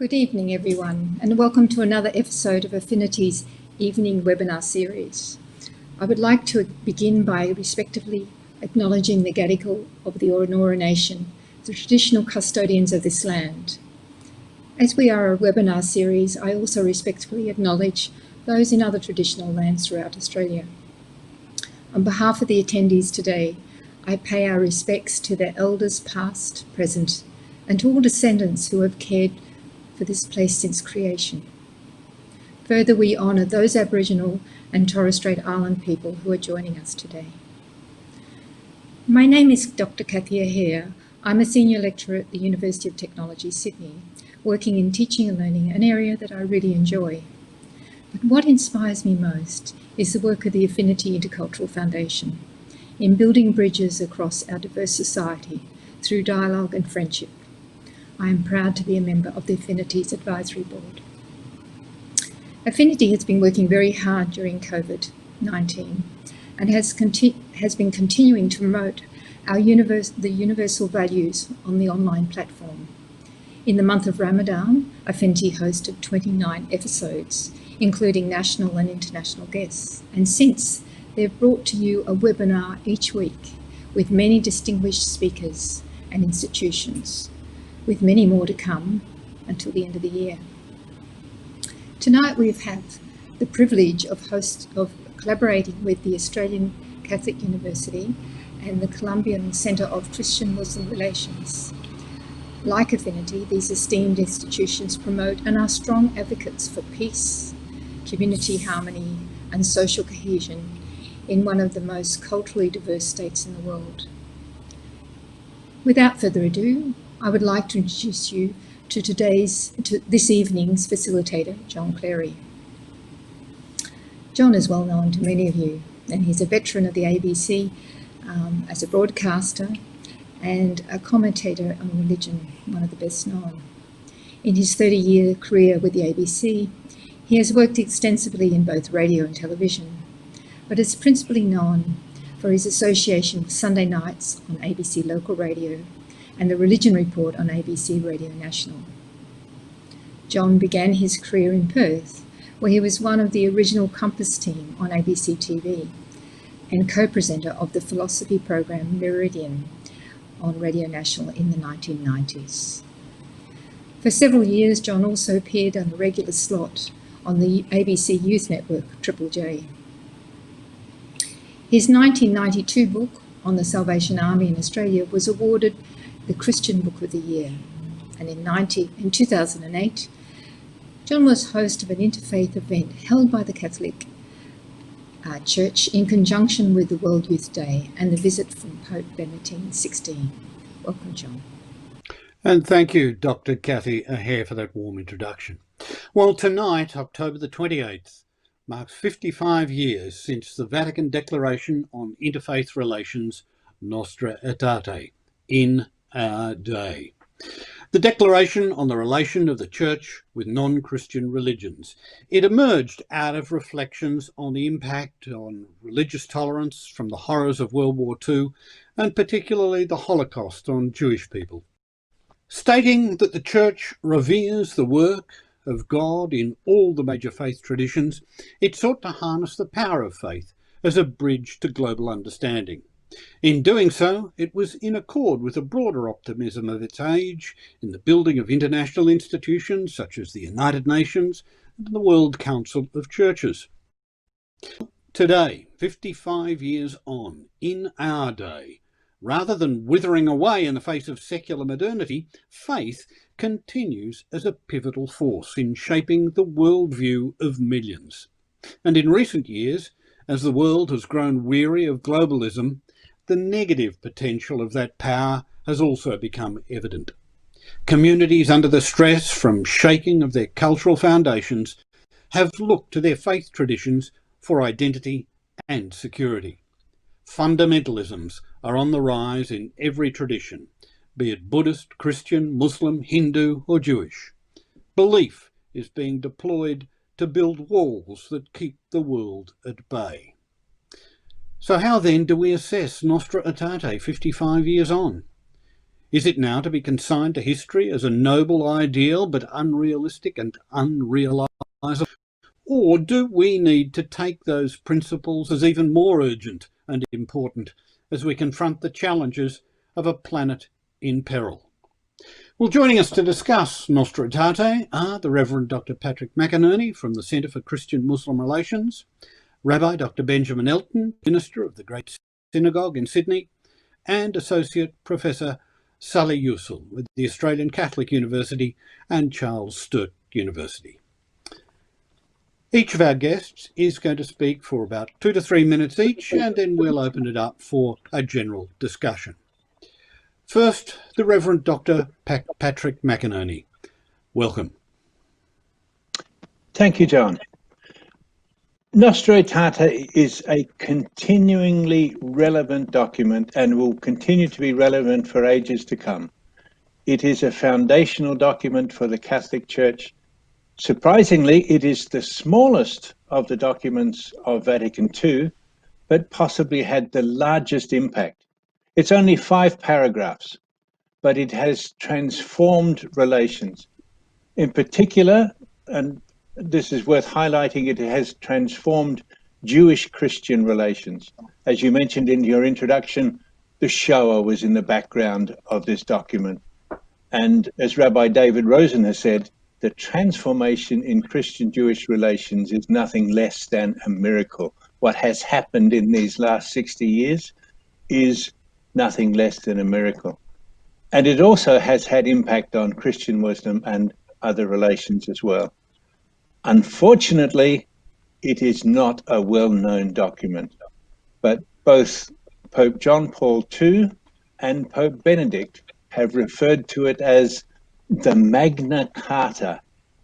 Good evening, everyone, and welcome to another episode of Affinity's evening webinar series. I would like to begin by respectively acknowledging the Gadigal of the Eora Nation, the traditional custodians of this land. As we are a webinar series, I also respectfully acknowledge those in other traditional lands throughout Australia. On behalf of the attendees today, I pay our respects to their elders past, present, and to all descendants who have cared for this place since creation. Further, we honour those Aboriginal and Torres Strait Island people who are joining us today. My name is Dr Cathy Aher. I'm a senior lecturer at the University of Technology, Sydney, working in teaching and learning, an area that I really enjoy. But what inspires me most is the work of the Affinity Intercultural Foundation in building bridges across our diverse society through dialogue and friendship. I am proud to be a member of the Affinity's Advisory Board. Affinity has been working very hard during COVID-19 and has been continuing to promote the universal values on the online platform. In the month of Ramadan, Affinity hosted 29 episodes, including national and international guests, and since they've brought to you a webinar each week with many distinguished speakers and institutions, with many more to come until the end of the year. Tonight we have the privilege of collaborating with the Australian Catholic University and the Columban Centre of Christian-Muslim Relations. Like Affinity, these esteemed institutions promote and are strong advocates for peace, community harmony and social cohesion in one of the most culturally diverse states in the world. Without further ado, I would like to introduce you to this evening's facilitator, John Cleary. John is well known to many of you, and he's a veteran of the ABC as a broadcaster and a commentator on religion, one of the best known. In his 30-year career with the ABC, he has worked extensively in both radio and television, but is principally known for his association with Sunday nights on ABC Local Radio and the Religion Report on ABC Radio National. John began his career in Perth, where he was one of the original Compass team on ABC TV and co-presenter of the philosophy program Meridian on Radio National in the 1990s. For several years, John also appeared on a regular slot on the ABC Youth Network, Triple J. His 1992 book on the Salvation Army in Australia was awarded the Christian Book of the Year. And in 2008, John was host of an interfaith event held by the Catholic Church in conjunction with the World Youth Day and the visit from Pope Benedict XVI. Welcome, John. And thank you, Dr. Cathy Aher, for that warm introduction. Well, tonight, October the 28th, marks 55 years since the Vatican Declaration on Interfaith Relations, Nostra Aetate, in our day. The Declaration on the relation of the Church with non-Christian religions. It emerged out of reflections on the impact on religious tolerance from the horrors of World War II, and particularly the Holocaust on Jewish people. Stating that the Church reveres the work of God in all the major faith traditions, it sought to harness the power of faith as a bridge to global understanding. In doing so, it was in accord with the broader optimism of its age in the building of international institutions such as the United Nations and the World Council of Churches. Today, 55 years on, in our day, rather than withering away in the face of secular modernity, faith continues as a pivotal force in shaping the worldview of millions. And in recent years, as the world has grown weary of globalism, the negative potential of that power has also become evident. Communities under the stress from shaking of their cultural foundations have looked to their faith traditions for identity and security. Fundamentalisms are on the rise in every tradition, be it Buddhist, Christian, Muslim, Hindu or Jewish. Belief is being deployed to build walls that keep the world at bay. So how then do we assess Nostra Aetate 55 years on? Is it now to be consigned to history as a noble ideal but unrealistic and unrealisable? Or do we need to take those principles as even more urgent and important as we confront the challenges of a planet in peril? Well, joining us to discuss Nostra Aetate are the Reverend Dr Patrick McInerney from the Centre for Christian-Muslim Relations, Rabbi Dr Benjamin Elton, Minister of the Great Synagogue in Sydney, and Associate Professor Salih Yucel with the Australian Catholic University and Charles Sturt University. Each of our guests is going to speak for about 2 to 3 minutes each, and then we'll open it up for a general discussion. First, the Reverend Dr Patrick McInerney. Welcome. Thank you, John. Nostra Aetate is a continuingly relevant document and will continue to be relevant for ages to come. It is a foundational document for the Catholic Church. Surprisingly, it is the smallest of the documents of Vatican II, but possibly had the largest impact. It's only 5 paragraphs, but it has transformed relations. In particular, and this is worth highlighting, it has transformed Jewish-Christian relations. As you mentioned in your introduction, the Shoah was in the background of this document. And as Rabbi David Rosen has said, the transformation in Christian-Jewish relations is nothing less than a miracle. What has happened in these last 60 years is nothing less than a miracle. And it also has had impact on Christian Muslim and other relations as well. Unfortunately, it is not a well-known document, but both Pope John Paul II and Pope Benedict have referred to it as the Magna Carta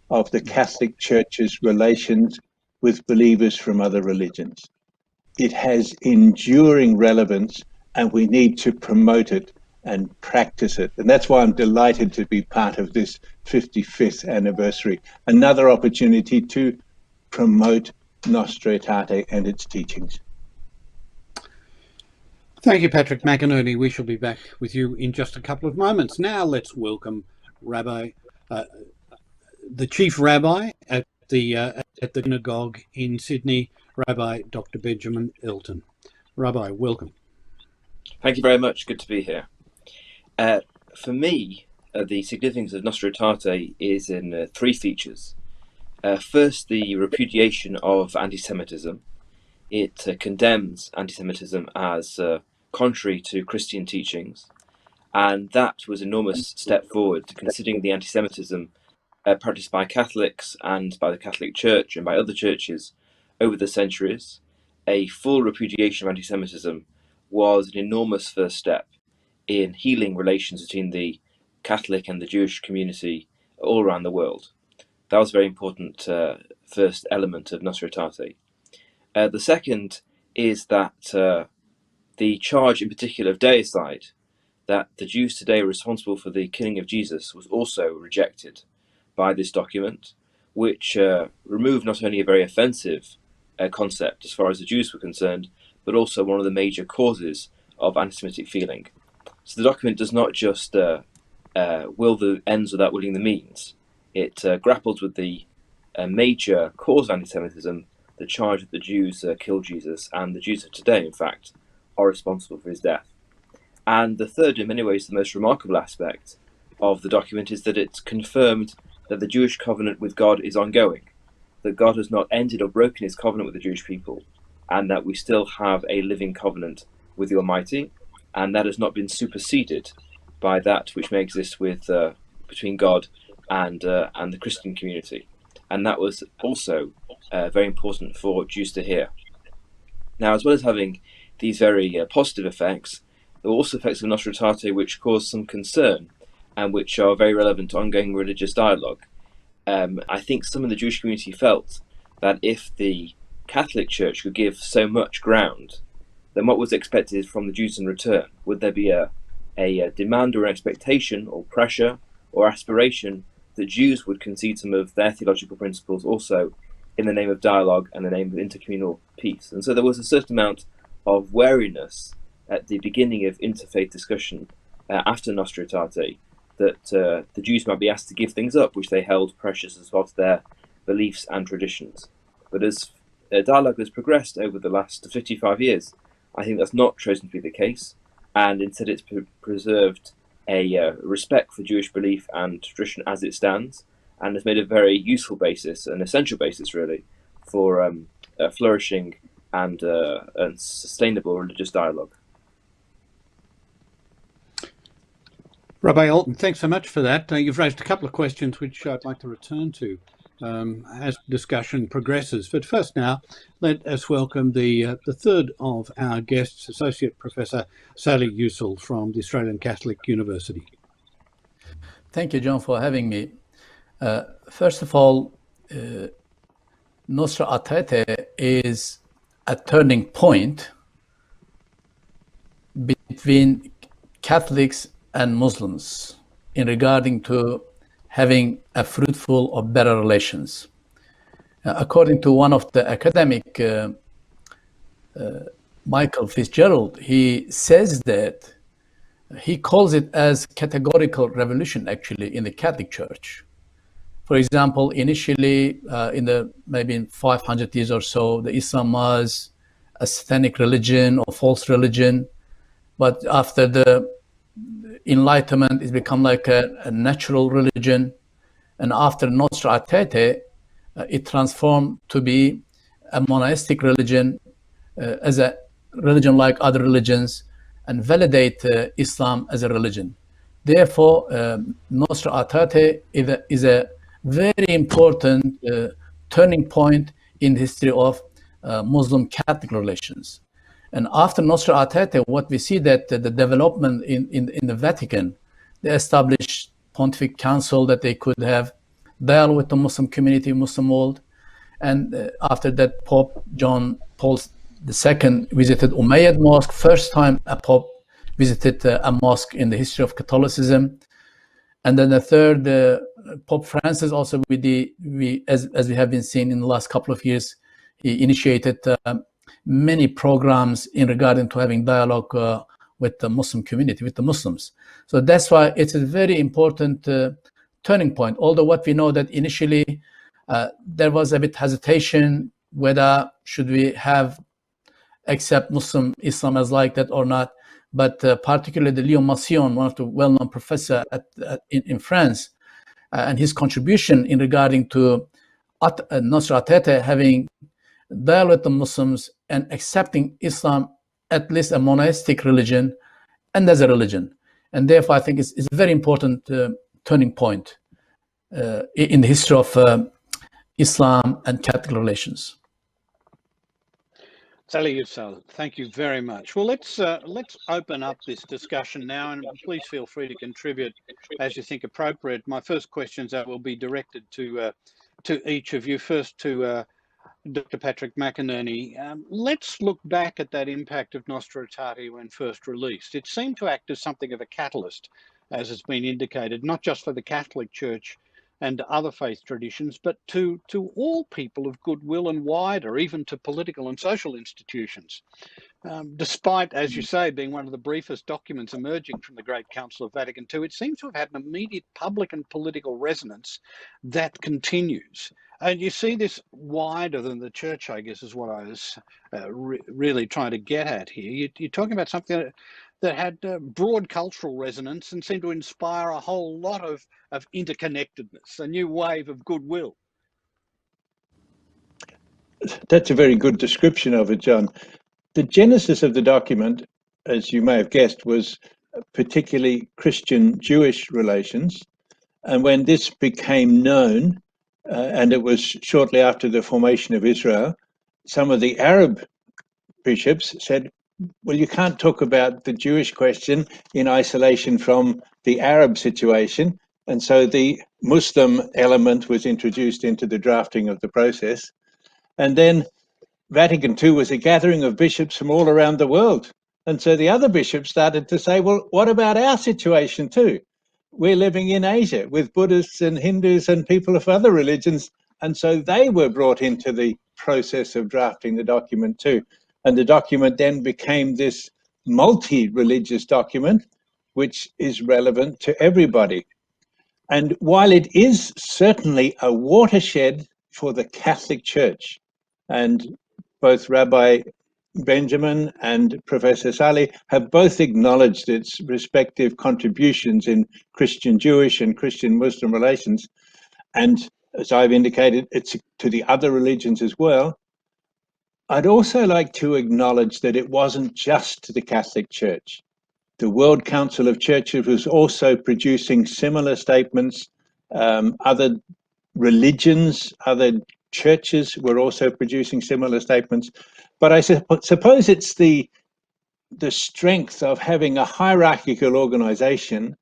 of the Catholic Church's relations with believers from other religions. It has enduring relevance, and we need to promote it and practice it. And that's why I'm delighted to be part of this 55th anniversary. Another opportunity to promote Nostra Aetate and its teachings. Thank you, Patrick McInerney. We shall be back with you in just a couple of moments. Now let's welcome the Chief Rabbi at the synagogue in Sydney, Rabbi Dr Benjamin Elton. Rabbi, welcome. Thank you very much. Good to be here. For me, the significance of Nostra Aetate is in 3 features. First, the repudiation of anti-Semitism. It condemns anti-Semitism as contrary to Christian teachings, and that was an enormous step forward to considering the anti-Semitism practiced by Catholics and by the Catholic Church and by other churches over the centuries. A full repudiation of anti-Semitism was an enormous first step in healing relations between the Catholic and the Jewish community all around the world. That was a very important first element of Nostra Aetate. The second is that the charge in particular of deicide, that the Jews today are responsible for the killing of Jesus, was also rejected by this document, which removed not only a very offensive concept as far as the Jews were concerned, but also one of the major causes of anti-Semitic feeling. So the document does not just will the ends without willing the means. It grappled with the major cause of anti-Semitism, the charge that the Jews killed Jesus, and the Jews of today, in fact, are responsible for his death. And the third, in many ways, the most remarkable aspect of the document is that it's confirmed that the Jewish covenant with God is ongoing, that God has not ended or broken his covenant with the Jewish people, and that we still have a living covenant with the Almighty, and that has not been superseded by that which may exist with between God and the Christian community. And that was also very important for Jews to hear. Now, as well as having these very positive effects, there were also effects of Nostra Aetate which caused some concern and which are very relevant to ongoing religious dialogue. I think some in the Jewish community felt that if the Catholic Church could give so much ground, then what was expected from the Jews in return? Would there be a demand or an expectation or pressure or aspiration that Jews would concede some of their theological principles also in the name of dialogue and the name of intercommunal peace? And so there was a certain amount of wariness at the beginning of interfaith discussion after Nostra Aetate, that the Jews might be asked to give things up which they held precious as part of their beliefs and traditions. But as dialogue has progressed over the last 55 years, I think that's not chosen to be the case, and instead it's preserved a respect for Jewish belief and tradition as it stands, and has made a very useful basis, an essential basis really, for flourishing and sustainable religious dialogue. Rabbi Elton, thanks so much for that. You've raised a couple of questions which I'd like to return to as discussion progresses. But first now, let us welcome the third of our guests, Associate Professor Salih Yucel from the Australian Catholic University. Thank you, John, for having me. First of all, Nostra Aetate is a turning point between Catholics and Muslims in regarding to having a fruitful or better relations. According to one of the academic, Michael Fitzgerald, he says that he calls it as categorical revolution actually in the Catholic Church. For example, initially in the maybe 500 years or so, the Islam was a satanic religion or false religion, but after the Enlightenment, it's become like a natural religion, and after Nostra Aetate, it transformed to be a monastic religion as a religion like other religions, and validate Islam as a religion. Therefore, Nostra Aetate is a very important turning point in the history of Muslim-Catholic relations. And after Nostra Aetate, what we see that the development in the Vatican, they established Pontific Council that they could have dialogue with the Muslim community, Muslim world. And after that, Pope John Paul II visited Umayyad Mosque, first time a Pope visited a mosque in the history of Catholicism. And then the third, Pope Francis also, as we have been seeing in the last couple of years, he initiated many programs in regarding to having dialogue with the Muslim community, with the Muslims. So that's why it's a very important turning point. Although what we know that initially there was a bit hesitation whether should we accept Muslim Islam as like that or not. But particularly the Leo Massion, one of the well-known professor in France, and his contribution in regarding to Nostra Aetate having dialogue with the Muslims and accepting Islam at least a monastic religion and as a religion. And therefore, I think it's a very important turning point in the history of Islam and Catholic relations. Salih Yucel, thank you very much. Well, let's open up this discussion now, and please feel free to contribute as you think appropriate. My first questions will be directed to each of you. First to Dr. Patrick McInerney. Let's look back at that impact of Nostra Aetate when first released. It seemed to act as something of a catalyst, as has been indicated, not just for the Catholic Church and other faith traditions, but to all people of goodwill and wider, even to political and social institutions. Despite, as you say, being one of the briefest documents emerging from the Great Council of Vatican II, it seems to have had an immediate public and political resonance that continues. And you see this wider than the church, I guess, is what I was really trying to get at here. You're talking about something that had broad cultural resonance and seemed to inspire a whole lot of interconnectedness, a new wave of goodwill. That's a very good description of it, John. The genesis of the document, as you may have guessed, was particularly Christian-Jewish relations. And when this became known, and it was shortly after the formation of Israel, some of the Arab bishops said, well, you can't talk about the Jewish question in isolation from the Arab situation. And so the Muslim element was introduced into the drafting of the process. And then Vatican II was a gathering of bishops from all around the world. And so the other bishops started to say, well, what about our situation too? We're living in Asia with Buddhists and Hindus and people of other religions. And so they were brought into the process of drafting the document too. And the document then became this multi-religious document. which is relevant to everybody. And while it is certainly a watershed for the Catholic Church, and both Rabbi Benjamin and Professor Salih have both acknowledged its respective contributions in Christian-Jewish and Christian-Muslim relations, and as I've indicated, it's to the other religions as well. I'd also like to acknowledge that it wasn't just the Catholic Church. The World Council of Churches was also producing similar statements. Other religions, other churches were also producing similar statements. But I suppose it's the strength of having a hierarchical organization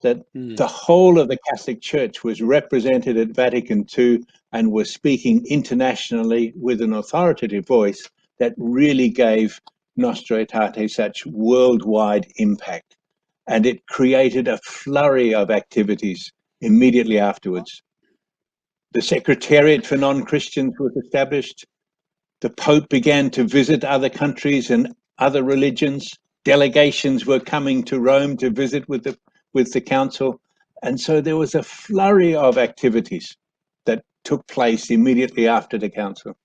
that the whole of the Catholic Church was represented at Vatican II and was speaking internationally with an authoritative voice that really gave Nostra Aetate such worldwide impact. And it created a flurry of activities immediately afterwards. The Secretariat for Non-Christians was established. The Pope began to visit other countries and other religions. Delegations were coming to Rome to visit with the council. And so there was a flurry of activities that took place immediately after the council.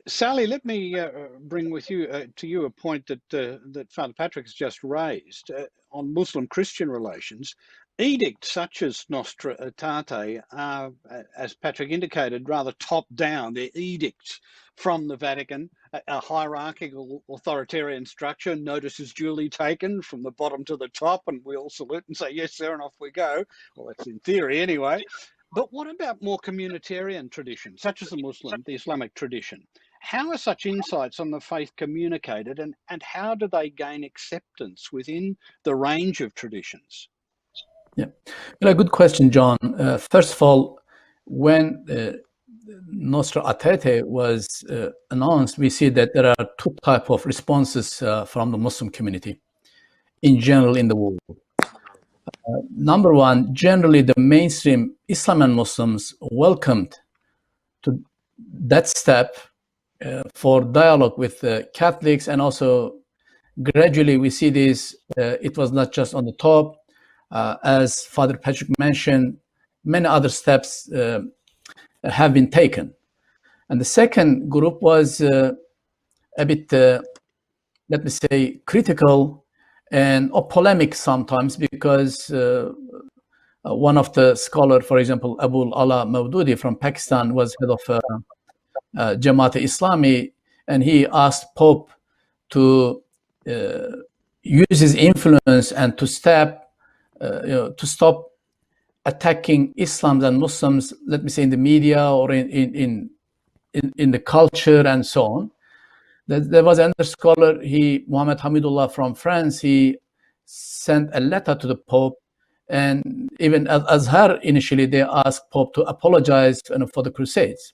Salih, let me bring to you a point that Father Patrick has just raised on Muslim-Christian relations. Edicts such as Nostra Aetate are, as Patrick indicated, rather top-down. They're edicts from the Vatican, a hierarchical authoritarian structure. Notice is duly taken from the bottom to the top, and we all salute and say, yes, sir, and off we go. Well, that's in theory anyway. But what about more communitarian traditions, such as the Islamic tradition? How are such insights on the faith communicated, and how do they gain acceptance within the range of traditions? Yeah, good question, John. First of all, when Nostra Aetate was announced, we see that there are two types of responses from the Muslim community in general in the world. Number one, generally the mainstream Islam and Muslims welcomed to that step for dialogue with Catholics, and also gradually we see this, it was not just on the top, as Father Patrick mentioned, many other steps have been taken. And the second group was a bit, let me say, critical and polemic sometimes, because one of the scholars, for example, Abul Ala Maududi from Pakistan, was head of Jamaat-e-Islami, and he asked Pope to use his influence and to stop attacking Islam and Muslims, let me say, in the media or in the culture and so on. There was another scholar, Mohammed Hamidullah from France, he sent a letter to the Pope, and even Azhar initially, they asked Pope to apologize for the Crusades.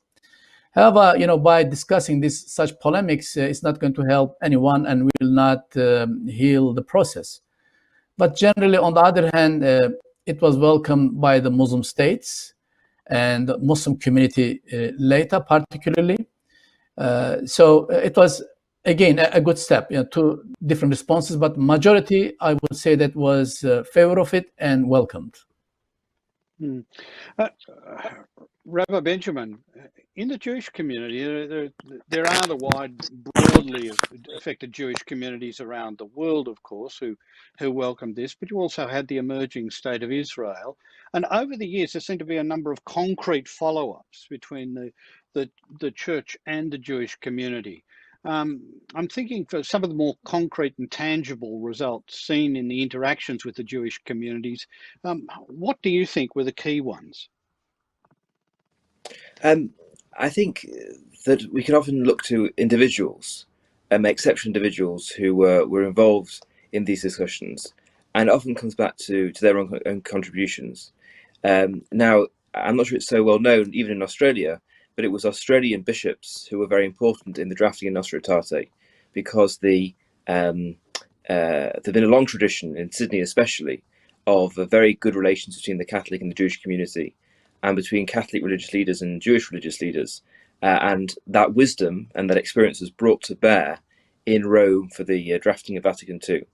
However, by discussing such polemics, it's not going to help anyone and will not heal the process. But generally, on the other hand, it was welcomed by the Muslim states and the Muslim community later, particularly. So it was, again, a good step. Two different responses, but majority, I would say, that was favor of it and welcomed. Rabbi Benjamin, in the Jewish community, there are the broadly affected Jewish communities around the world, of course, who welcomed this, but you also had the emerging state of Israel. And over the years, there seemed to be a number of concrete follow-ups between the church and the Jewish community. I'm thinking for some of the more concrete and tangible results seen in the interactions with the Jewish communities. What do you think were the key ones? I think that we can often look to individuals, exceptional individuals who were involved in these discussions, and it often comes back to their own contributions. Now, I'm not sure it's so well known, even in Australia, but it was Australian bishops who were very important in the drafting of Nostra Aetate, because there's been a long tradition in Sydney, especially, of very good relations between the Catholic and the Jewish community, and between Catholic religious leaders and Jewish religious leaders. And that wisdom and that experience was brought to bear in Rome for the drafting of Vatican II.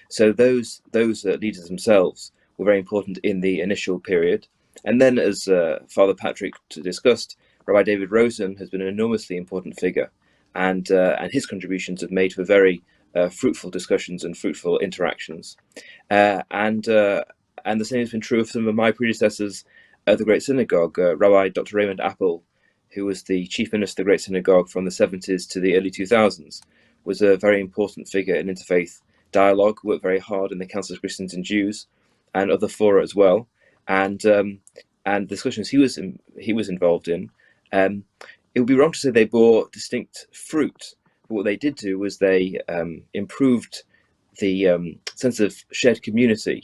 So those leaders themselves were very important in the initial period. And then, as Father Patrick discussed, Rabbi David Rosen has been an enormously important figure, and his contributions have made for very fruitful discussions and fruitful interactions. And the same has been true of some of my predecessors at the Great Synagogue. Rabbi Dr Raymond Appel, who was the chief minister of the Great Synagogue from the 70s to the early 2000s, was a very important figure in interfaith dialogue, worked very hard in the Council of Christians and Jews and other fora as well. And discussions he was involved in, it would be wrong to say they bore distinct fruit. But what they did do was they improved the sense of shared community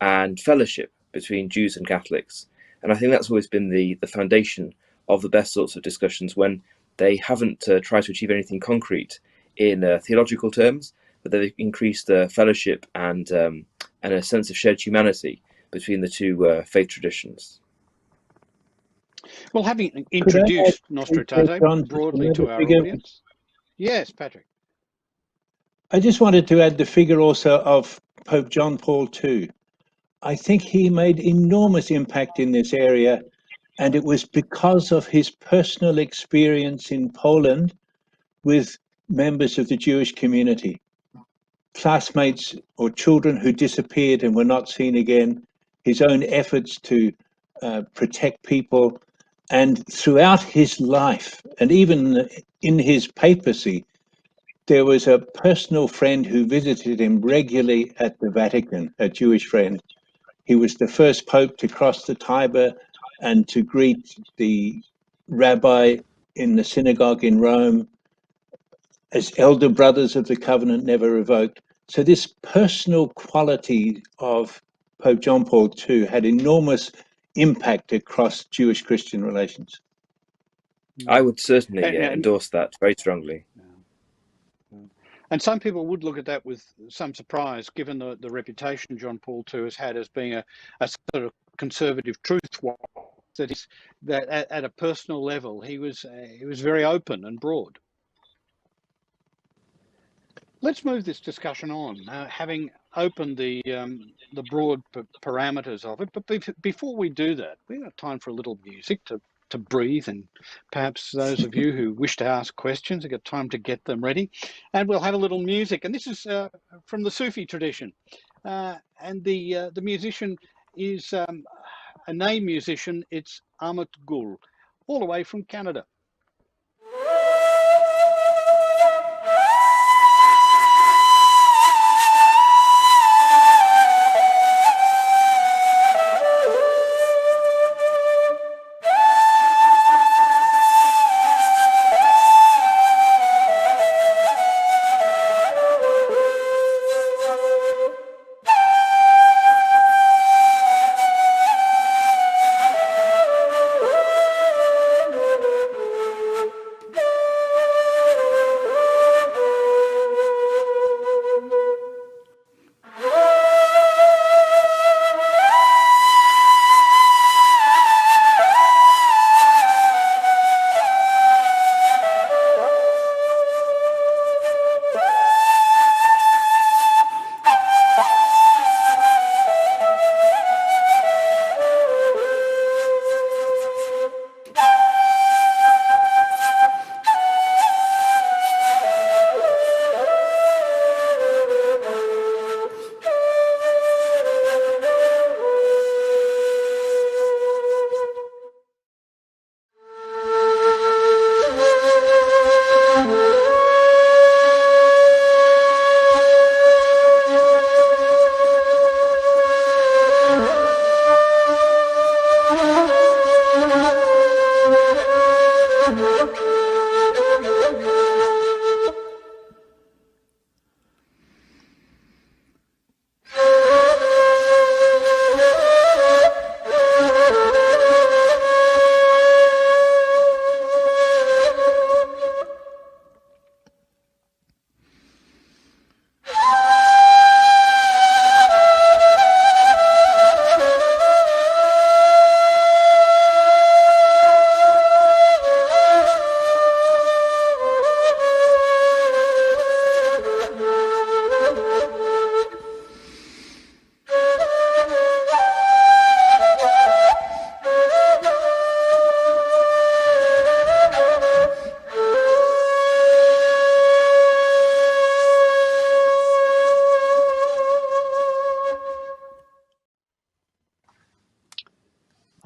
and fellowship between Jews and Catholics. And I think that's always been the foundation of the best sorts of discussions, when they haven't tried to achieve anything concrete in theological terms, but they've increased fellowship and a sense of shared humanity between the two faith traditions. Well, having introduced Nostra Aetate broadly to our audience. Yes, Patrick. I just wanted to add the figure also of Pope John Paul II. I think he made enormous impact in this area, and it was because of his personal experience in Poland with members of the Jewish community, classmates or children who disappeared and were not seen again, his own efforts to protect people. And throughout his life, and even in his papacy, there was a personal friend who visited him regularly at the Vatican, a Jewish friend. He was the first pope to cross the Tiber and to greet the rabbi in the synagogue in Rome as elder brothers of the covenant never revoked. So this personal quality of Pope John Paul II had enormous impact across Jewish-Christian relations. I would certainly endorse that very strongly. And some people would look at that with some surprise, given the reputation John Paul II has had as being a sort of conservative truth warrior. That at a personal level, he was very open and broad. Let's move this discussion on, having opened the broad parameters of it. But before we do that, we have time for a little music to breathe, and perhaps those of you who wish to ask questions have got time to get them ready. And we'll have a little music, and this is from the Sufi tradition, and the musician is a name musician. It's Ahmet Gul, all the way from Canada.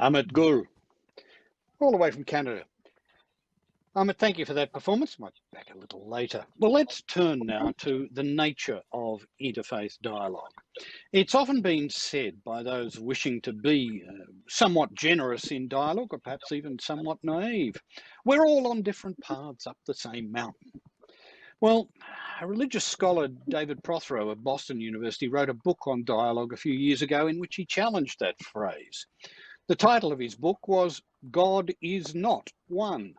Amit Gul, all the way from Canada. Amit, thank you for that performance. Might be back a little later. Well, let's turn now to the nature of interfaith dialogue. It's often been said by those wishing to be somewhat generous in dialogue, or perhaps even somewhat naive, we're all on different paths up the same mountain. Well, a religious scholar, David Prothero of Boston University, wrote a book on dialogue a few years ago in which he challenged that phrase. The title of his book was God is Not One,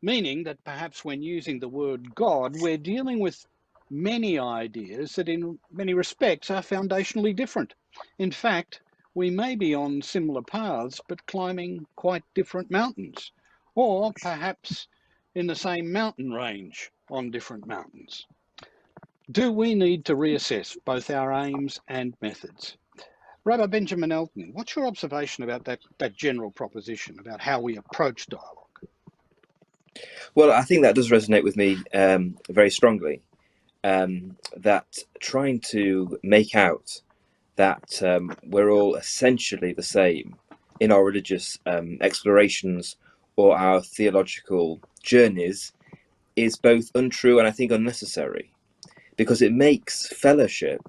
meaning that perhaps when using the word God, we're dealing with many ideas that in many respects are foundationally different. In fact, we may be on similar paths, but climbing quite different mountains, or perhaps in the same mountain range on different mountains. Do we need to reassess both our aims and methods? Rabbi Benjamin Elton, what's your observation about that general proposition about how we approach dialogue? Well, I think that does resonate with me very strongly, that trying to make out that we're all essentially the same in our religious explorations or our theological journeys is both untrue and I think unnecessary, because it makes fellowship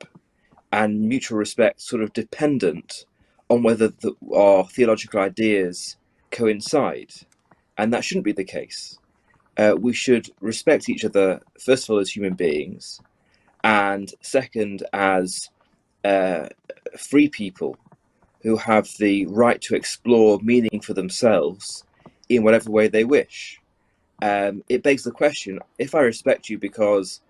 and mutual respect sort of dependent on whether our theological ideas coincide, and that shouldn't be the case. We should respect each other, first of all, as human beings, and second, as free people who have the right to explore meaning for themselves in whatever way they wish. It begs the question, if I respect you because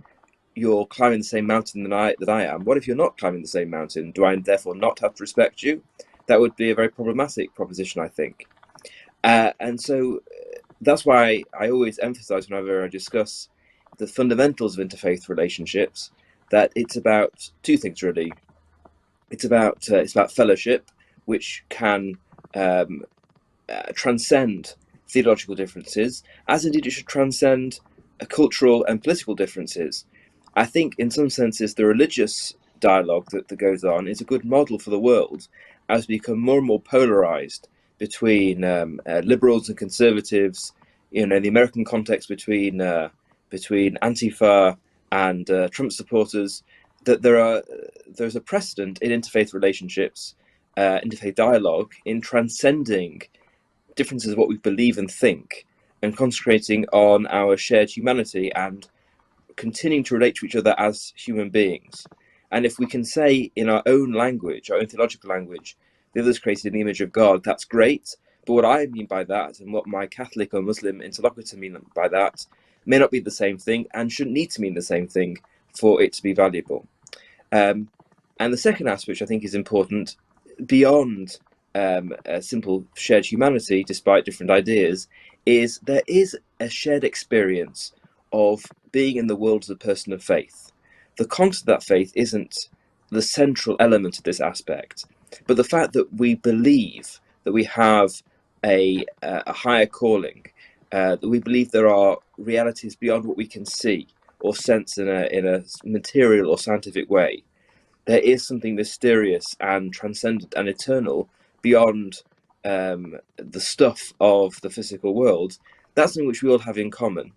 you're climbing the same mountain that I am, what if you're not climbing the same mountain? Do I therefore not have to respect you? That would be a very problematic proposition, I think. And so that's why I always emphasize whenever I discuss the fundamentals of interfaith relationships that it's about two things, really. It's about fellowship, which can transcend theological differences, as indeed it should transcend cultural and political differences. I think in some senses the religious dialogue that goes on is a good model for the world as we become more and more polarized between liberals and conservatives, in the American context between Antifa and Trump supporters, that there's a precedent in interfaith relationships, interfaith dialogue, in transcending differences of what we believe and think and concentrating on our shared humanity and continuing to relate to each other as human beings. And if we can say in our own language, our own theological language, the other is created in the image of God, that's great. But what I mean by that, and what my Catholic or Muslim interlocutor mean by that, may not be the same thing and shouldn't need to mean the same thing for it to be valuable. And the second aspect, which I think is important, beyond a simple shared humanity, despite different ideas, is there is a shared experience of being in the world as a person of faith. The concept of that faith isn't the central element of this aspect, but the fact that we believe that we have a higher calling, that we believe there are realities beyond what we can see or sense in a material or scientific way. There is something mysterious and transcendent and eternal beyond the stuff of the physical world. That's something which we all have in common,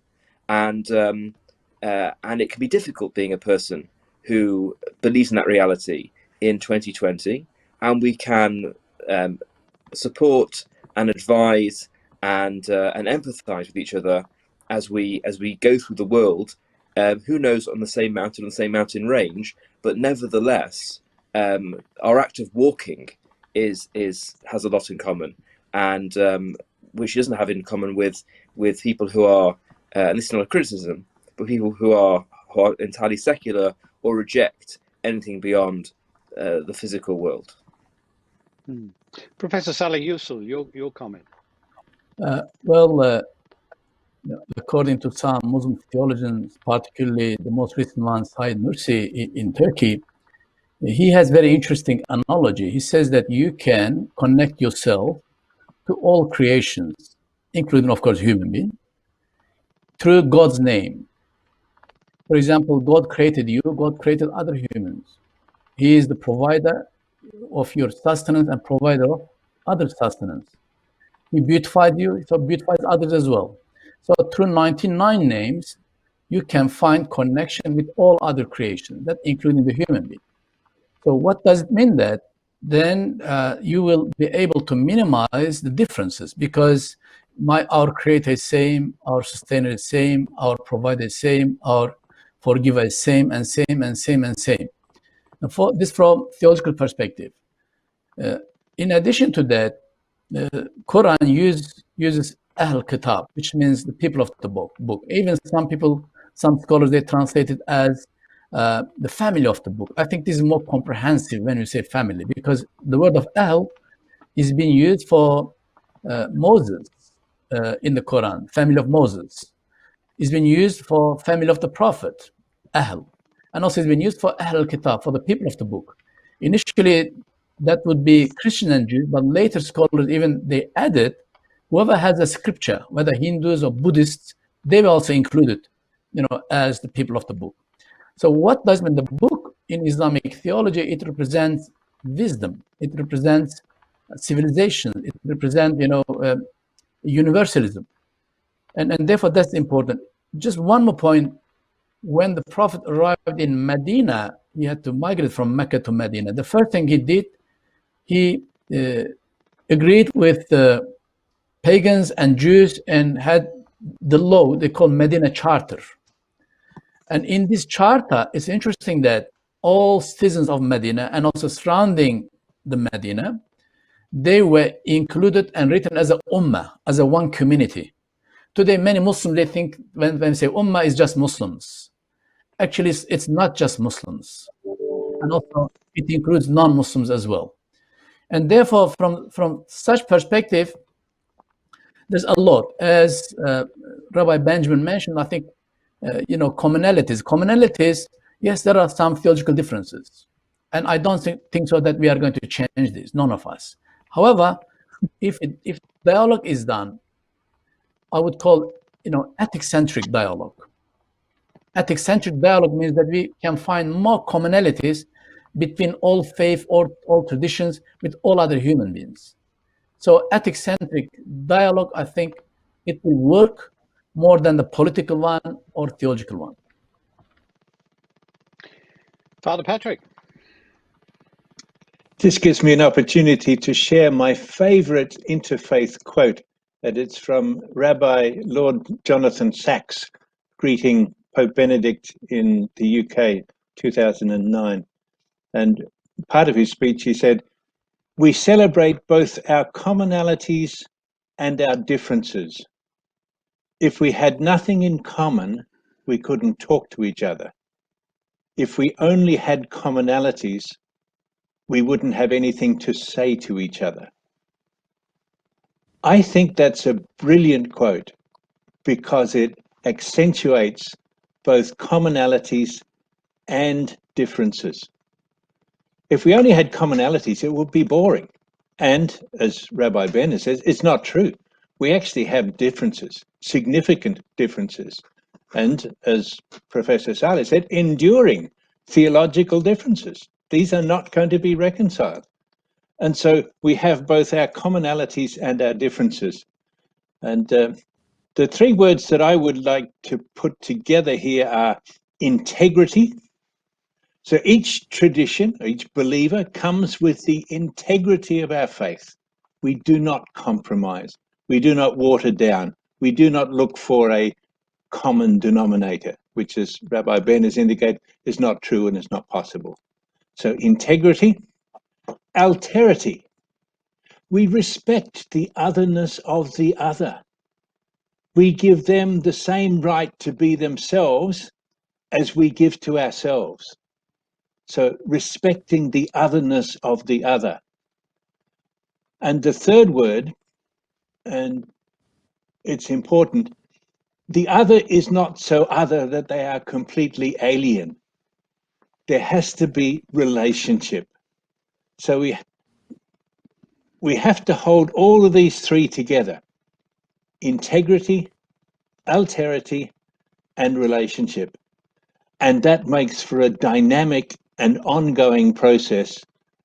and it can be difficult being a person who believes in that reality in 2020, and we can support and advise and empathize with each other as we go through the world. Who knows, on the same mountain range, but nevertheless, our act of walking has a lot in common, and which doesn't have in common with people who are, and this is not a criticism, but people who are entirely secular or reject anything beyond the physical world. Professor Salih Yucel, your comment. According to some Muslim theologians, particularly the most recent one, Said Nursi in Turkey, he has very interesting analogy. He says that you can connect yourself to all creations, including, of course, human being, through God's name. For example, God created you, God created other humans. He is the provider of your sustenance and provider of other sustenance. He beautified you, so beautifies others as well. So through 99 names, you can find connection with all other creation, that including the human being. So what does it mean that? Then you will be able to minimize the differences, because our creator is same, our sustainer is same, our provider is same, our forgiver is same and same and same and same. And for this, from theological perspective. In addition to that, the Quran uses Ahl Kitab, which means the people of the book. Even some scholars, they translate it as the family of the book. I think this is more comprehensive when you say family, because the word of Ahl is being used for Moses in the Quran, family of Moses. It's been used for family of the Prophet, Ahl. And also it's been used for Ahl al-Kitab, for the people of the book. Initially, that would be Christian and Jews, but later scholars they added whoever has a scripture, whether Hindus or Buddhists, they were also included, as the people of the book. So what does mean the book in Islamic theology? It represents wisdom. It represents civilization. It represents, universalism. And therefore that's important. Just one more point. When the Prophet arrived in Medina, he had to migrate from Mecca to Medina. The first thing he did, he agreed with the pagans and Jews and had the law they call Medina Charter. And in this charter, it's interesting that all citizens of Medina and also surrounding the Medina, they were included and written as a ummah, as a one community. Today, many Muslims, they think when they say ummah is just Muslims. Actually, it's not just Muslims. And also it includes non-Muslims as well. And therefore, from such perspective, there's a lot. As Rabbi Benjamin mentioned, I think, commonalities. Commonalities, yes, there are some theological differences. And I don't think so that we are going to change this, none of us. However, if dialogue is done, I would call, ethic-centric dialogue. Ethic-centric dialogue means that we can find more commonalities between all faith or all traditions with all other human beings. So ethic-centric dialogue, I think it will work more than the political one or theological one. Father Patrick. This gives me an opportunity to share my favorite interfaith quote, and it's from Rabbi Lord Jonathan Sacks, greeting Pope Benedict in the UK, 2009. And part of his speech, he said, "We celebrate both our commonalities and our differences. If we had nothing in common, we couldn't talk to each other. If we only had commonalities, we wouldn't have anything to say to each other." I think that's a brilliant quote because it accentuates both commonalities and differences. If we only had commonalities, it would be boring. And as Rabbi Ben says, it's not true. We actually have differences, significant differences. And as Professor Salih said, enduring theological differences. These are not going to be reconciled. And so we have both our commonalities and our differences. And the three words that I would like to put together here are integrity. So each tradition, each believer comes with the integrity of our faith. We do not compromise. We do not water down. We do not look for a common denominator, which, as Rabbi Ben has indicated, is not true and is not possible. So integrity. Alterity. We respect the otherness of the other. We give them the same right to be themselves as we give to ourselves. So respecting the otherness of the other. And the third word, and it's important, the other is not so other that they are completely alien. There has to be relationship. So we have to hold all of these three together: integrity, alterity, and relationship. And that makes for a dynamic and ongoing process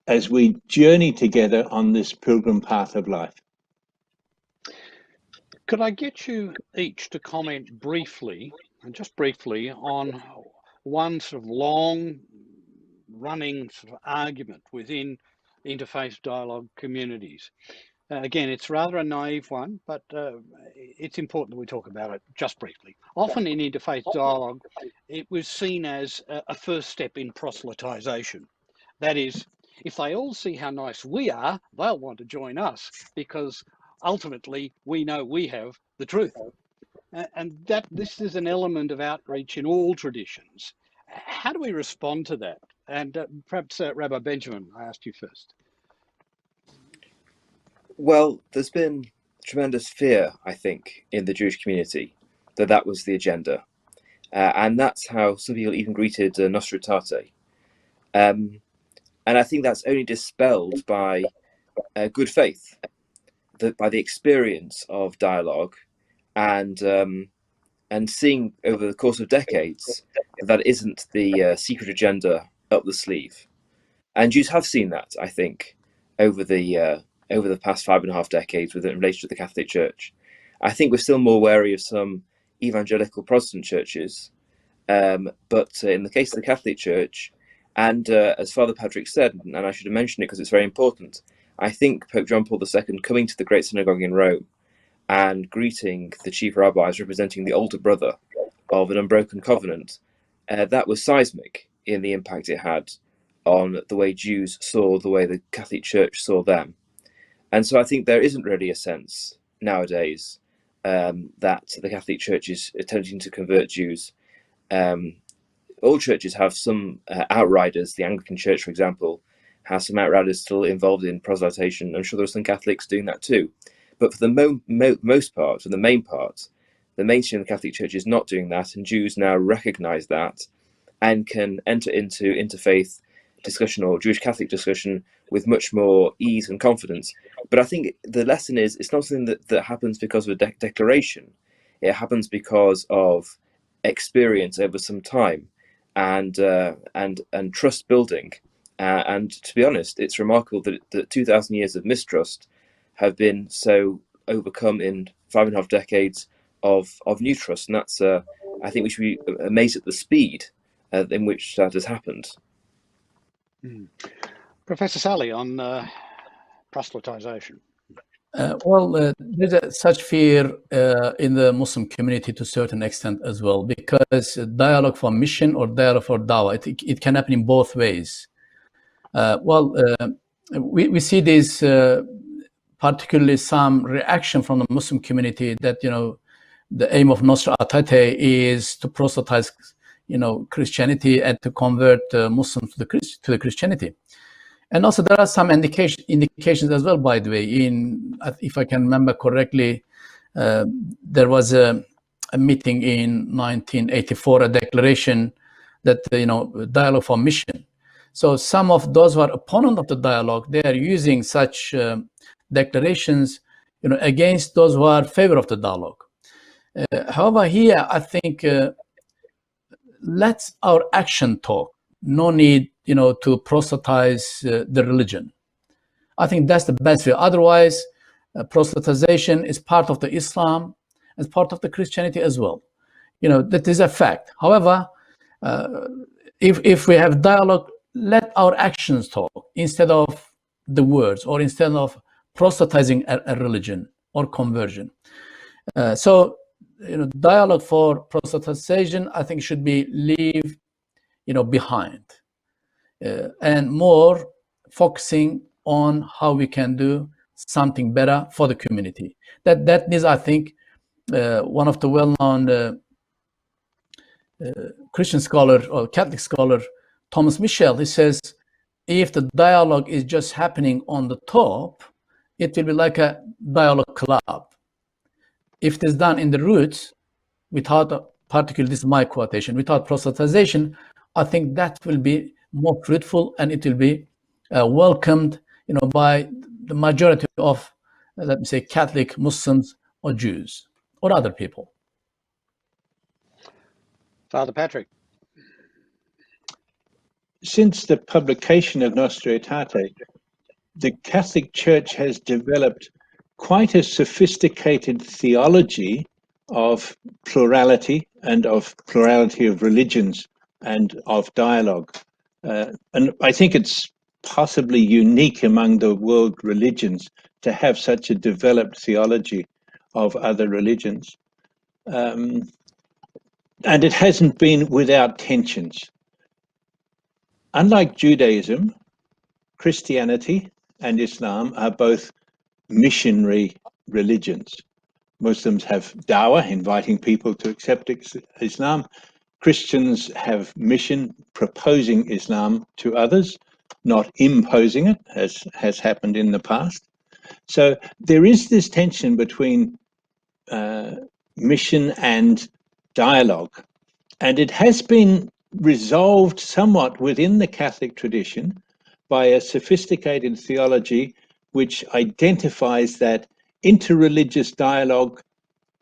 as we journey together on this pilgrim path of life. Could I get you each to comment briefly, and just briefly, on one sort of long-running sort of argument within interfaith dialogue communities? Again, it's rather a naive one, but it's important that we talk about it just briefly. Often in interfaith dialogue, it was seen as a first step in proselytization. That is, if they all see how nice we are, they'll want to join us because ultimately we know we have the truth. And that this is an element of outreach in all traditions. How do we respond to that? And perhaps Rabbi Benjamin, I asked you first. Well, there's been tremendous fear, I think, in the Jewish community that was the agenda. And that's how some people even greeted Nostra Aetate. And I think that's only dispelled by good faith, by the experience of dialogue and seeing over the course of decades that isn't the secret agenda up the sleeve. And Jews have seen that, I think, over the past 5.5 decades in relation to the Catholic Church. I think we're still more wary of some evangelical Protestant churches, but in the case of the Catholic Church, and as Father Patrick said, and I should have mentioned it because it's very important, I think Pope John Paul II coming to the Great Synagogue in Rome and greeting the chief rabbis representing the older brother of an unbroken covenant, that was seismic in the impact it had on the way Jews saw the way the Catholic Church saw them. And so I think there isn't really a sense nowadays that the Catholic Church is attempting to convert Jews. All churches have some outriders. The Anglican Church, for example, has some outriders still involved in proselytization. I'm sure there are some Catholics doing that too. But for the most part, for the main part, the mainstream of the Catholic Church is not doing that, and Jews now recognize that and can enter into interfaith discussion or Jewish Catholic discussion with much more ease and confidence. But I think the lesson is it's not something that happens because of a declaration. It happens because of experience over some time and trust building. And to be honest, it's remarkable that 2,000 years of mistrust have been so overcome in 5.5 decades of new trust. And that's I think we should be amazed at the speed in which that has happened. Professor Salih, on proselytization. There's such fear in the Muslim community to a certain extent as well, because dialogue for mission or dialogue for dawah, it can happen in both ways. We see this, particularly some reaction from the Muslim community that, the aim of Nostra Aetate is to proselytize, Christianity and to convert Muslims to the Christianity. And also there are some indications as well, by the way. If I can remember correctly, there was a meeting in 1984, a declaration that, dialogue for mission. So some of those who are opponents of the dialogue, they are using such declarations, against those who are in favor of the dialogue. However, here, I think, let our action talk. No need, to proselytize the religion. I think that's the best way. Otherwise, proselytization is part of the Islam, as part of the Christianity as well. That is a fact. However, if we have dialogue, let our actions talk instead of the words, or instead of proselytizing a religion or conversion. Dialogue for proselytization, I think, should be leave, behind, and more focusing on how we can do something better for the community. That is, I think, one of the well-known Christian scholar or Catholic scholar, Thomas Michel, he says, if the dialogue is just happening on the top, it will be like a dialogue club. If it is done in the roots, without, particularly this is my quotation, without proselytization, I think that will be more fruitful, and it will be welcomed, by the majority of, let me say, Catholic, Muslims, or Jews, or other people. Father Patrick. Since the publication of Nostra Aetate, the Catholic Church has developed quite a sophisticated theology of plurality and of plurality of religions and of dialogue. And I think it's possibly unique among the world religions to have such a developed theology of other religions. And it hasn't been without tensions. Unlike Judaism, Christianity and Islam are both missionary religions. Muslims have dawah, inviting people to accept Islam. Christians have mission, proposing Islam to others, not imposing it, as has happened in the past. So there is this tension between mission and dialogue. And it has been resolved somewhat within the Catholic tradition by a sophisticated theology which identifies that interreligious dialogue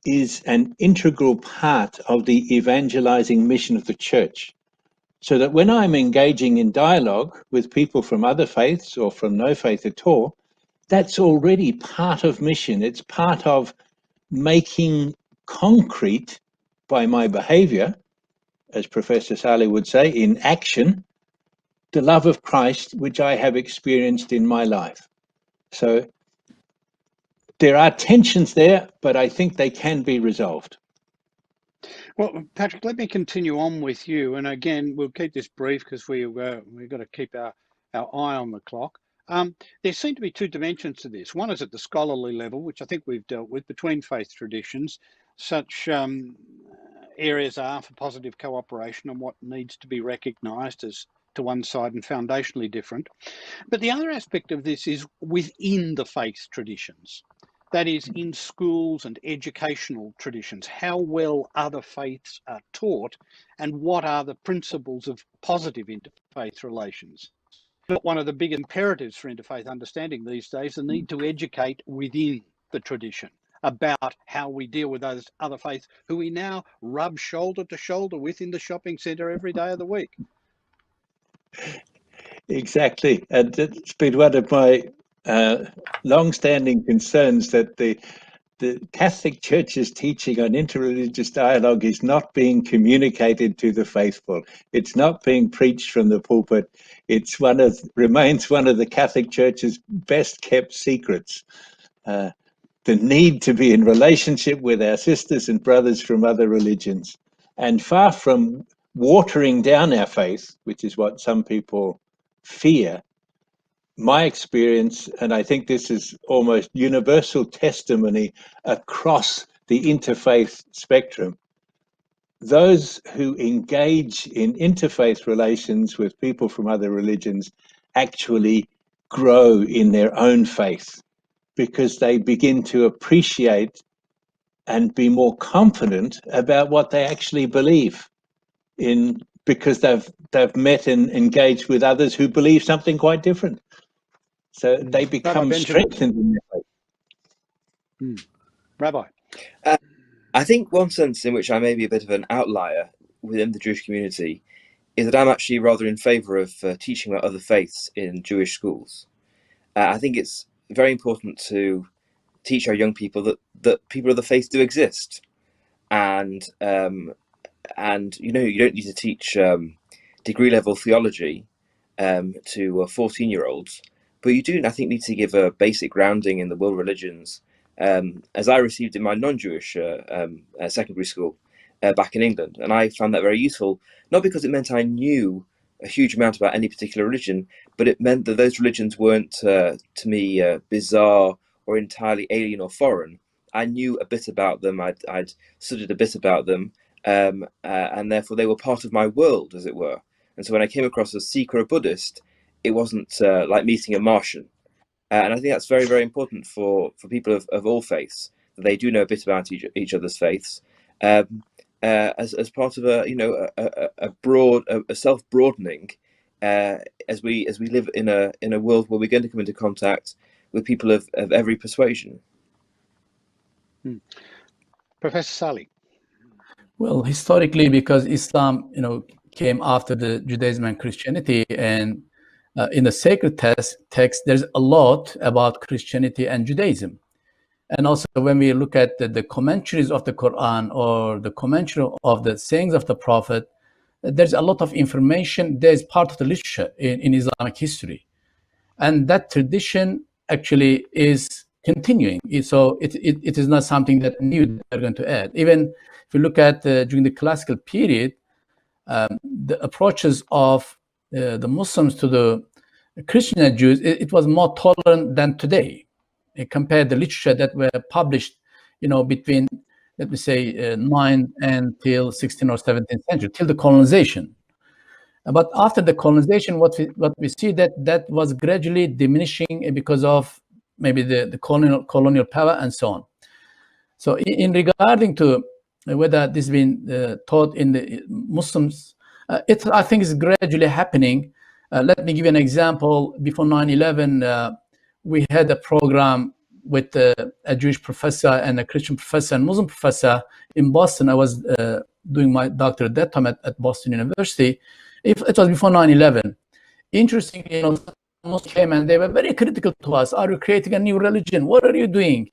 is an integral part of the evangelizing mission of the church. So that when I'm engaging in dialogue with people from other faiths or from no faith at all, that's already part of mission. It's part of making concrete by my behavior, as Professor Salih would say, in action, the love of Christ, which I have experienced in my life. So there are tensions there, but I think they can be resolved. Well, Patrick, let me continue on with you. And again, we'll keep this brief because we've got to keep our eye on the clock. There seem to be two dimensions to this. One is at the scholarly level, which I think we've dealt with between faith traditions. Such areas are for positive cooperation and what needs to be recognised as to one side and foundationally different. But the other aspect of this is within the faith traditions. That is, in schools and educational traditions, how well other faiths are taught and what are the principles of positive interfaith relations. One of the big imperatives for interfaith understanding these days, the need to educate within the tradition about how we deal with those other faiths who we now rub shoulder to shoulder with in the shopping centre every day of the week. Exactly. And it's been one of my long-standing concerns that the Catholic Church's teaching on interreligious dialogue is not being communicated to the faithful. It's not being preached from the pulpit. It's remains one of the Catholic Church's best kept secrets. The need to be in relationship with our sisters and brothers from other religions. And far from watering down our faith, which is what some people fear, my experience, and I think this is almost universal testimony across the interfaith spectrum, those who engage in interfaith relations with people from other religions actually grow in their own faith because they begin to appreciate and be more confident about what they actually believe in, because they've met and engaged with others who believe something quite different. So they become strengthened in their faith. Rabbi? I think one sense in which I may be a bit of an outlier within the Jewish community is that I'm actually rather in favour of teaching about other faiths in Jewish schools. I think it's very important to teach our young people that people of the faith do exist, and you don't need to teach degree level theology to 14-year-olds, but you do, I think, need to give a basic grounding in the world religions, as I received in my non-Jewish secondary school back in England. And I found that very useful, not because it meant I knew a huge amount about any particular religion, but it meant that those religions weren't, to me, bizarre or entirely alien or foreign. I knew a bit about them, I'd studied a bit about them, and therefore they were part of my world, as it were. And so when I came across a Sikh or a Buddhist, it wasn't like meeting a Martian. And I think that's very, very important for people of all faiths, that they do know a bit about each other's faiths, as part of a broad, self-broadening, as we live in a world where we're going to come into contact with people of every persuasion. Professor Salih. Well, historically, because Islam, came after the Judaism and Christianity, and in the sacred text, there's a lot about Christianity and Judaism. And also when we look at the commentaries of the Quran or the commentary of the sayings of the Prophet, there's a lot of information. There's part of the literature in Islamic history. And that tradition actually is continuing. So it is not something that new they're going to add. Even if you look at during the classical period, the approaches of the Muslims to the Christian and Jews, it was more tolerant than today. Compared the literature that were published, between, let me say, 9 until 16th or 17th century, till the colonization. But after the colonization, what we see that was gradually diminishing because of maybe the colonial power and so on. So in regarding to whether this has been taught in the Muslims, I think is gradually happening. Let me give you an example. Before 9/11, we had a program with a Jewish professor and a Christian professor and Muslim professor in Boston. I was doing my doctorate at that time at Boston University. It was before 9/11. Interestingly, Muslims came and they were very critical to us. Are you creating a new religion? What are you doing?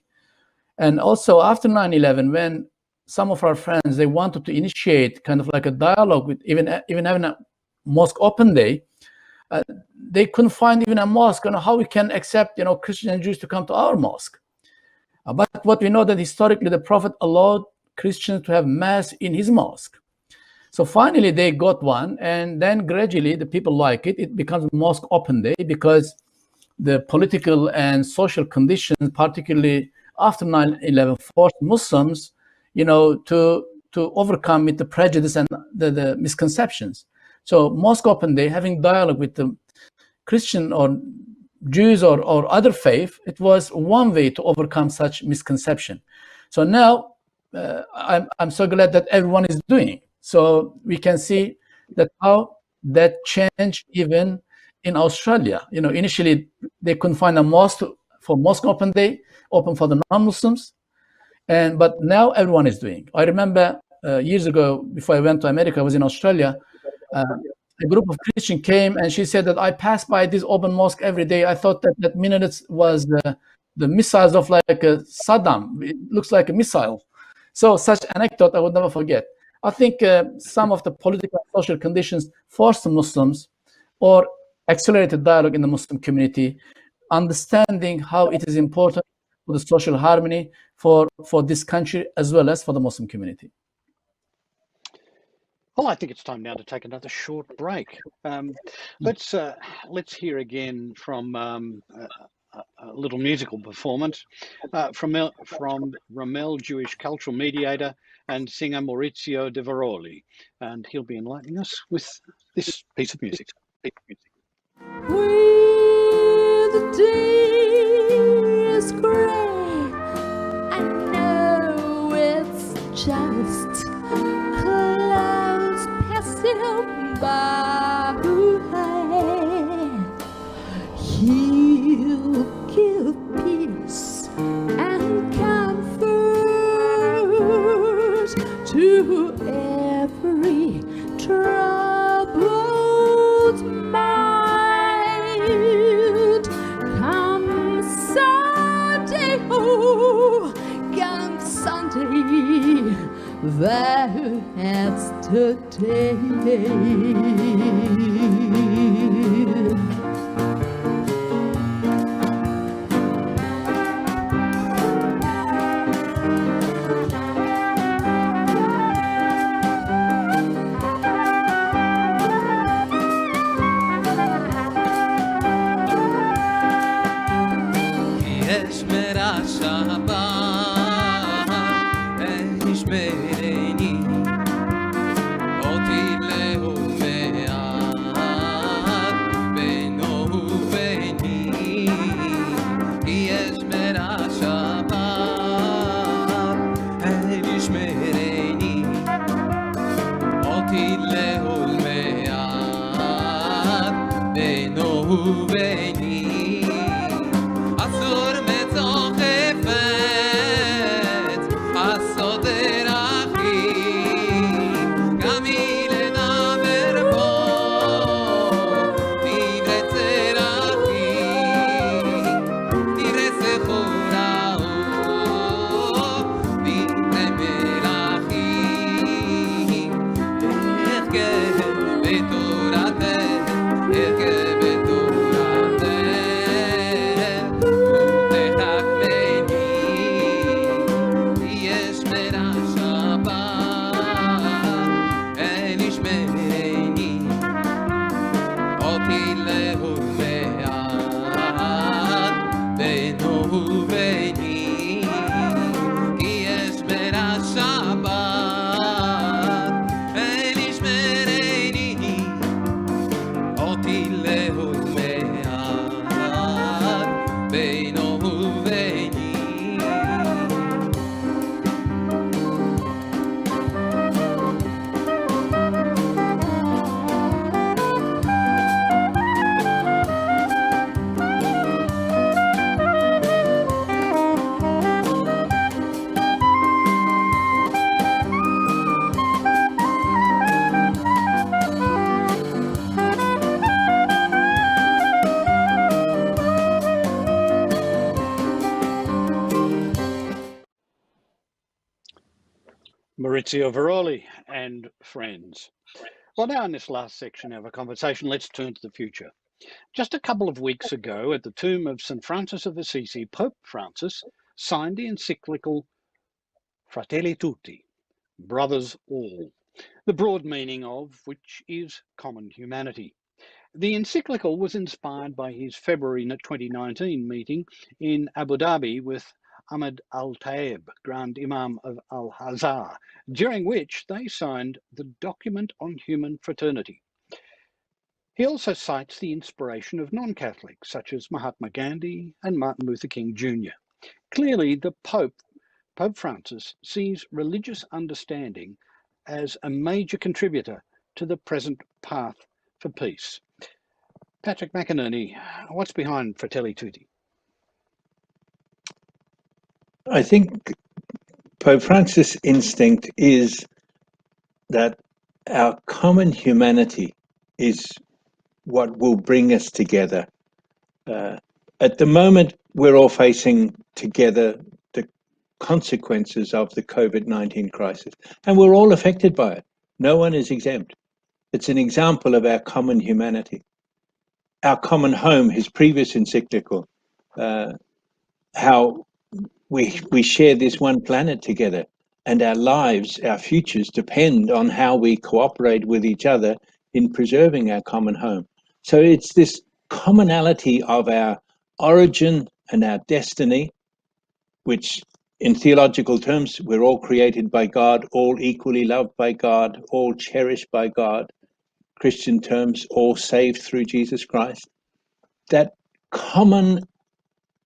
And also after 9/11, when some of our friends, they wanted to initiate kind of like a dialogue with even having a mosque open day, they couldn't find even a mosque on how we can accept, Christians and Jews to come to our mosque. But what we know that historically the Prophet allowed Christians to have mass in his mosque. So finally they got one, and then gradually the people like it. It becomes mosque open day because the political and social conditions, particularly after 9/11, forced Muslims, to overcome with the prejudice and the misconceptions. So mosque open day, having dialogue with the Christian or Jews or other faith, it was one way to overcome such misconception. So now I'm so glad that everyone is doing. So we can see that how that changed even in Australia. Initially they couldn't find a mosque for mosque open day, open for the non-Muslims, but now everyone is doing. I remember years ago, before I went to America, I was in Australia. A group of Christians came and she said that I passed by this open mosque every day. I thought that minarets was the missiles of like Saddam. It looks like a missile. So such anecdote I would never forget. I think some of the political and social conditions forced the Muslims or accelerated dialogue in the Muslim community, understanding how it is important for the social harmony for this country as well as for the Muslim community. Well, I think it's time now to take another short break. Let's hear again from a little musical performance from Ramel, Jewish cultural mediator and singer Maurizio De Veroli, and he'll be enlightening us with this piece of music. The day is gray, I know it's just clouds passing by. He'll give peace and comfort to every troubled mind. Come Sunday, oh, come Sunday, that's today. Grezio Veroli and friends. Well, now in this last section of our conversation, let's turn to the future. Just a couple of weeks ago, at the tomb of St. Francis of Assisi, Pope Francis signed the encyclical Fratelli Tutti, Brothers All, the broad meaning of which is common humanity. The encyclical was inspired by his February 2019 meeting in Abu Dhabi with Ahmed Al-Tayeb, Grand Imam of Al-Azhar, during which they signed the document on human fraternity. He also cites the inspiration of non-Catholics such as Mahatma Gandhi and Martin Luther King Jr. Clearly, the Pope Francis sees religious understanding as a major contributor to the present path for peace. Patrick McInerney, what's behind Fratelli Tutti? I think Pope Francis' instinct is that our common humanity is what will bring us together. At the moment, we're all facing together the consequences of the COVID-19 crisis, and we're all affected by it. No one is exempt. It's an example of our common humanity. Our common home, his previous encyclical, how we share this one planet together, and our lives, our futures depend on how we cooperate with each other in preserving our common home. So it's this commonality of our origin and our destiny, which in theological terms, we're all created by God, all equally loved by God, all cherished by God. Christian terms, all saved through Jesus Christ. That common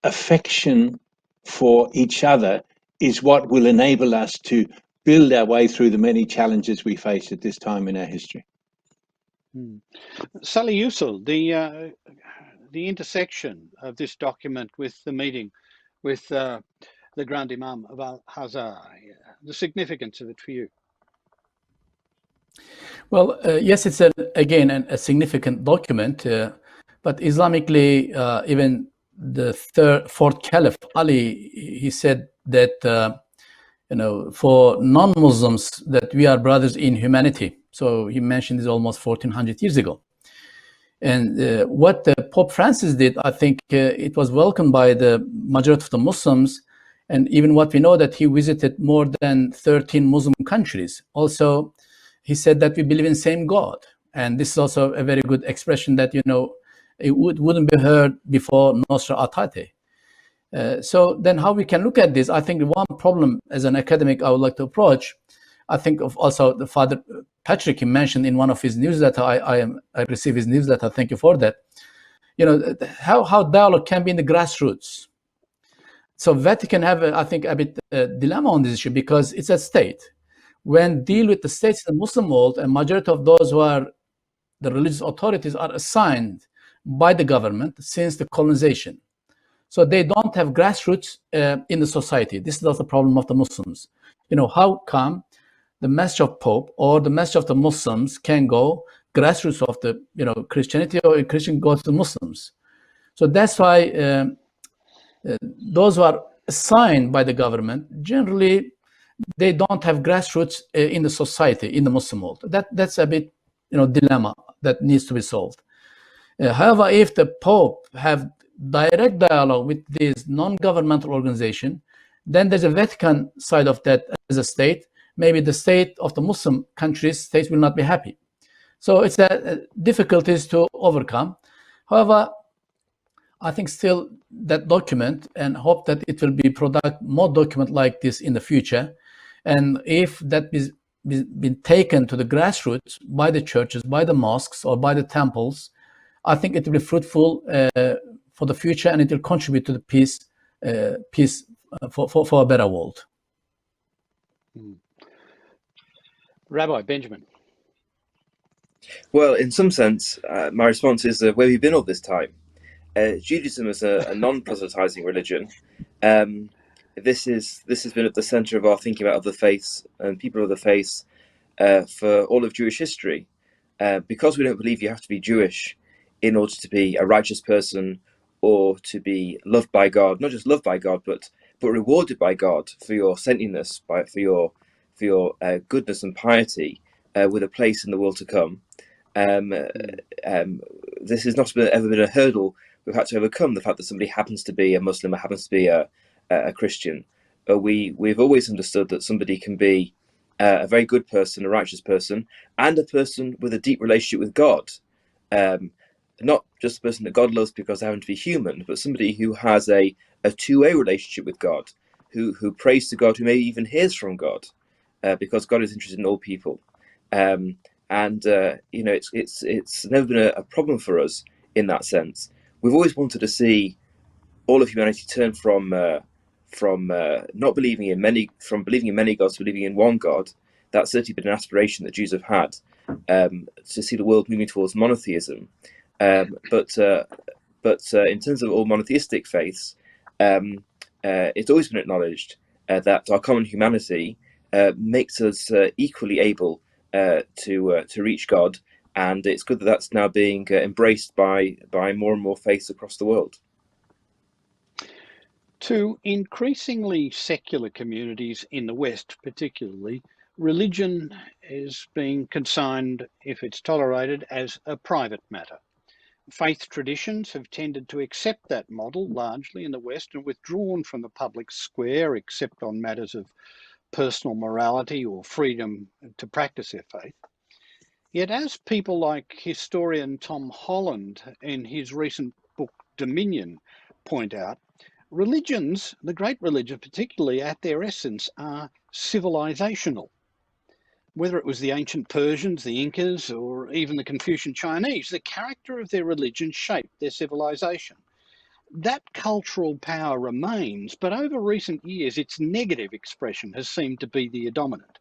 affection for each other is what will enable us to build our way through the many challenges we face at this time in our history. Salih Yucel, the intersection of this document with the meeting with the Grand Imam of Al-Azhar, the significance of it for you? Well, yes, it's again a significant document, but Islamically, even the fourth Caliph Ali, he said that for non-Muslims that we are brothers in humanity. So he mentioned this almost 1400 years ago. And what Pope Francis did, I think it was welcomed by the majority of the Muslims. And even what we know that he visited more than 13 Muslim countries. Also, he said that we believe in the same God. And this is also a very good expression that, it wouldn't be heard before Nostra Aetate. So then how we can look at this, I think one problem as an academic I would like to approach, I think of also the Father Patrick, he mentioned in one of his newsletter, I received his newsletter, thank you for that, how dialogue can be in the grassroots. So Vatican have, I think, a bit dilemma on this issue because it's a state. When deal with the states in the Muslim world, a majority of those who are the religious authorities are assigned by the government since the colonization. So they don't have grassroots in the society. This is also the problem of the Muslims. How come the message of Pope or the message of the Muslims can go grassroots of the Christianity, or Christian goes to Muslims? So that's why those who are assigned by the government, generally, they don't have grassroots in the society, in the Muslim world. That's a bit, dilemma that needs to be solved. However, if the Pope have direct dialogue with this non-governmental organization, then there's a Vatican side of that as a state. Maybe the state of the Muslim countries, states will not be happy. So it's difficulties to overcome. However, I think still that document, and hope that it will be more document like this in the future. And if that is been taken to the grassroots by the churches, by the mosques, or by the temples, I think it will be fruitful for the future, and it will contribute to the peace for a better world. Rabbi Benjamin. Well, in some sense, my response is where we've been all this time. Judaism is a non-proselytizing religion. This has been at the center of our thinking about other faiths and people of the faiths for all of Jewish history. Because we don't believe you have to be Jewish in order to be a righteous person or to be loved by God, not just loved by God, but rewarded by God for your saintliness, for for your goodness and piety with a place in the world to come. This has not ever been a hurdle we've had to overcome, the fact that somebody happens to be a Muslim or happens to be a Christian. We've always understood that somebody can be a very good person, a righteous person, and a person with a deep relationship with God. Not just a person that God loves because they happen to be human, but somebody who has a two-way relationship with God, who prays to God, who maybe even hears from God, because God is interested in all people. You know, it's never been a problem for us in that sense. We've always wanted to see all of humanity turn from not believing in many, from believing in many gods to believing in one God. That's certainly been an aspiration that Jews have had, to see the world moving towards monotheism. But in terms of all monotheistic faiths, it's always been acknowledged that our common humanity makes us equally able to reach God, and it's good that that's now being embraced by more and more faiths across the world. To increasingly secular communities in the West, particularly, religion is being consigned, if it's tolerated, as a private matter. Faith traditions have tended to accept that model largely in the West and withdrawn from the public square, except on matters of personal morality or freedom to practice their faith. Yet, as people like historian Tom Holland in his recent book Dominion point out, religions, the great religions particularly at their essence, are civilizational. Whether it was the ancient Persians, the Incas, or even the Confucian Chinese, the character of their religion shaped their civilization. That cultural power remains, but over recent years, its negative expression has seemed to be the dominant.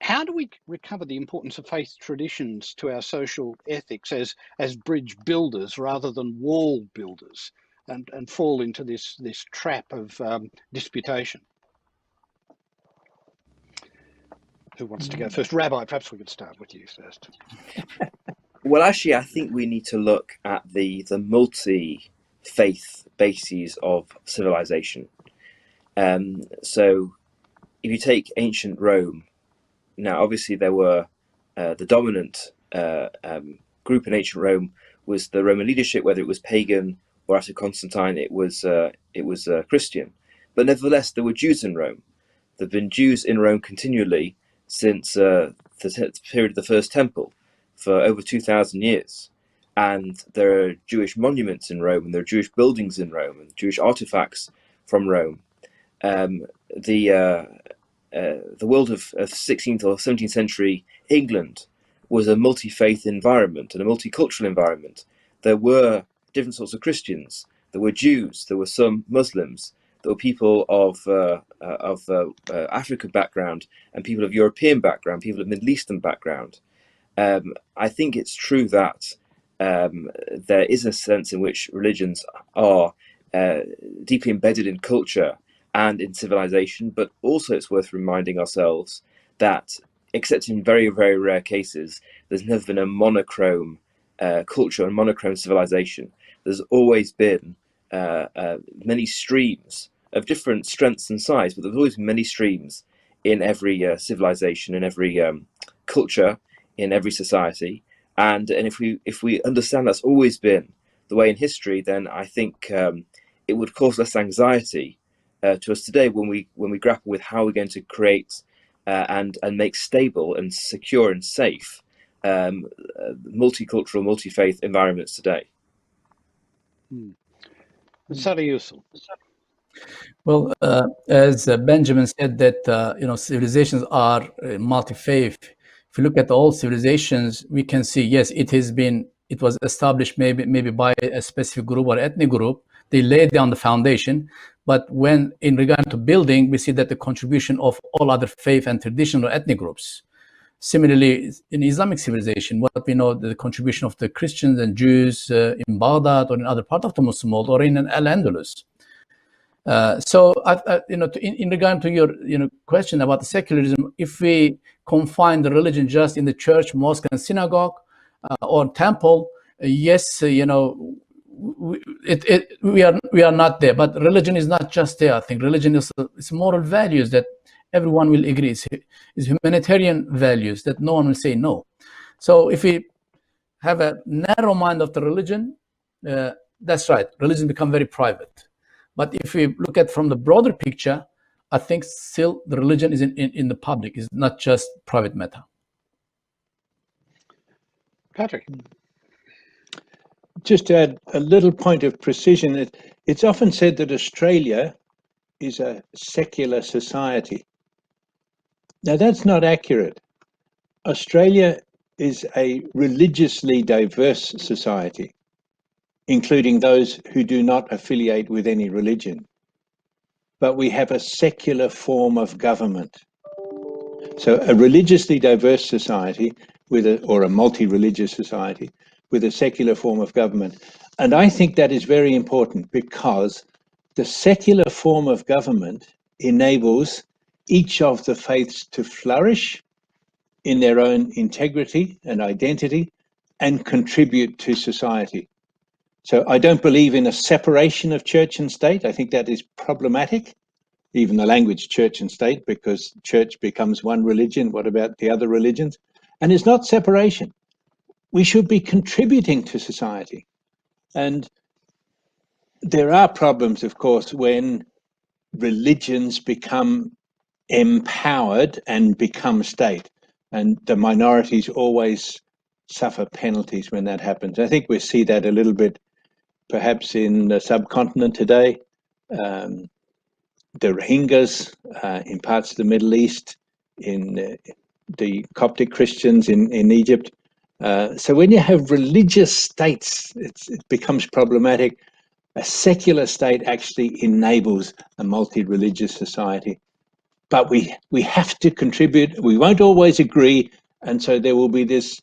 How do we recover the importance of faith traditions to our social ethics as bridge builders rather than wall builders, and fall into this trap of disputation? Who wants to go first? Rabbi, perhaps we could start with you first. Well, actually, I think we need to look at the multi-faith bases of civilization. So if you take ancient Rome, now obviously there were the dominant group in ancient Rome was the Roman leadership, whether it was pagan or after Constantine it was Christian. But nevertheless, there were Jews in Rome. There have been Jews in Rome continually since the period of the First Temple for over 2,000 years. And there are Jewish monuments in Rome, and there are Jewish buildings in Rome, and Jewish artifacts from Rome. The world of 16th or 17th century England was a multi-faith environment and a multicultural environment. There were different sorts of Christians. There were Jews. There were some Muslims. There were people of African background and people of European background, people of Middle Eastern background. I think it's true that there is a sense in which religions are deeply embedded in culture and in civilization, but also it's worth reminding ourselves that, except in very, very rare cases, there's never been a monochrome culture and monochrome civilization. There's always been many streams of different strengths and size, but there's always many streams in every civilization, in every culture, in every society. And if we understand that's always been the way in history, then I think it would cause less anxiety to us today when we grapple with how we're going to create and make stable and secure and safe multicultural, multi-faith environments today. Salih Yucel. Well, as Benjamin said, that civilizations are multi-faith. If you look at all civilizations, we can see, yes, it was established maybe by a specific group or ethnic group. They laid down the foundation, but when in regard to building, we see that the contribution of all other faith and traditional ethnic groups. Similarly, in Islamic civilization, what we know, the contribution of the Christians and Jews in Baghdad or in other part of the Muslim world or in Al-Andalus. In regard to your question about the secularism, if we confine the religion just in the church, mosque, and synagogue or temple, yes, we are not there. But religion is not just there. I think religion is moral values that everyone will agree. It's humanitarian values that no one will say no. So if we have a narrow mind of the religion, that's right, religion become very private. But if we look at from the broader picture, I think still the religion is in the public, it's not just private matter. Patrick. Just to add a little point of precision, it's often said that Australia is a secular society. Now, that's not accurate. Australia is a religiously diverse society, including those who do not affiliate with any religion. But we have a secular form of government. So a religiously diverse society or a multi-religious society with a secular form of government. And I think that is very important because the secular form of government enables each of the faiths to flourish in their own integrity and identity and contribute to society. So I don't believe in a separation of church and state. I think that is problematic, even the language church and state, because church becomes one religion. What about the other religions? And it's not separation. We should be contributing to society. And there are problems, of course, when religions become empowered and become state. And the minorities always suffer penalties when that happens. I think we see that a little bit, perhaps in the subcontinent today. The Rohingyas in parts of the Middle East, in the Coptic Christians in Egypt. So when you have religious states, it becomes problematic. A secular state actually enables a multi-religious society. But we have to contribute. We won't always agree. And so there will be this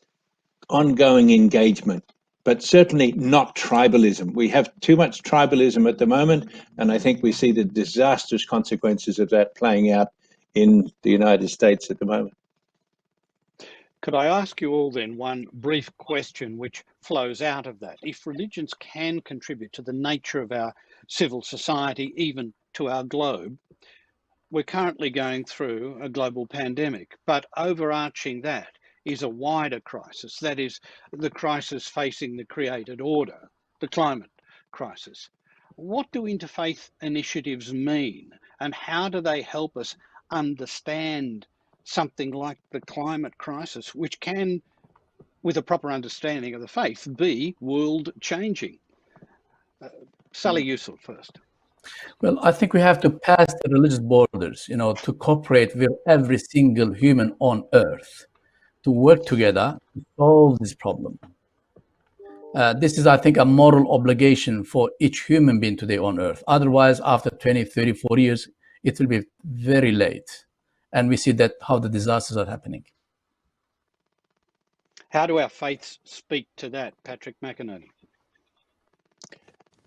ongoing engagement, but certainly not tribalism. We have too much tribalism at the moment. And I think we see the disastrous consequences of that playing out in the United States at the moment. Could I ask you all then one brief question which flows out of that? If religions can contribute to the nature of our civil society, even to our globe, we're currently going through a global pandemic, but overarching that is a wider crisis. That is the crisis facing the created order, the climate crisis. What do interfaith initiatives mean, and how do they help us understand something like the climate crisis, which can, with a proper understanding of the faith, be world changing? Salih Yucel first. Well, I think we have to pass the religious borders, to cooperate with every single human on earth, to work together to solve this problem. This is, I think, a moral obligation for each human being today on earth. Otherwise, after 20, 30, 40 years, it will be very late. And we see that how the disasters are happening. How do our faiths speak to that, Patrick McInerney?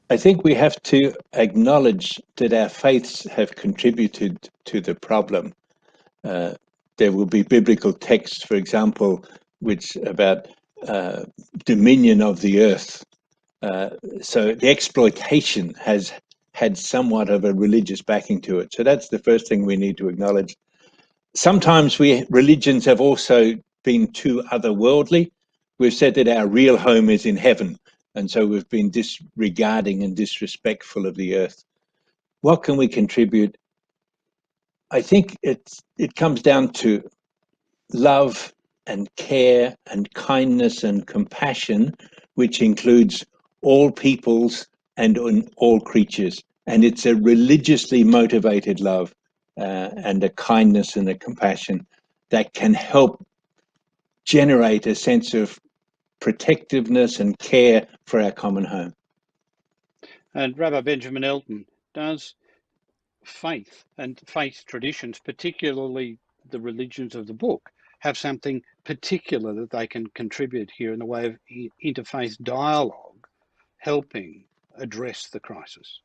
I think we have to acknowledge that our faiths have contributed to the problem. There will be biblical texts, for example, which about dominion of the earth. So the exploitation has had somewhat of a religious backing to it. So that's the first thing we need to acknowledge. Sometimes religions have also been too otherworldly. We've said that our real home is in heaven. And so we've been disregarding and disrespectful of the earth. What can we contribute? I think it comes down to love and care and kindness and compassion, which includes all peoples and all creatures. And it's a religiously motivated love and a kindness and a compassion that can help generate a sense of protectiveness and care for our common home. And Rabbi Benjamin Elton, does faith and faith traditions, particularly the religions of the book, have something particular that they can contribute here in the way of interfaith dialogue, helping address the crisis?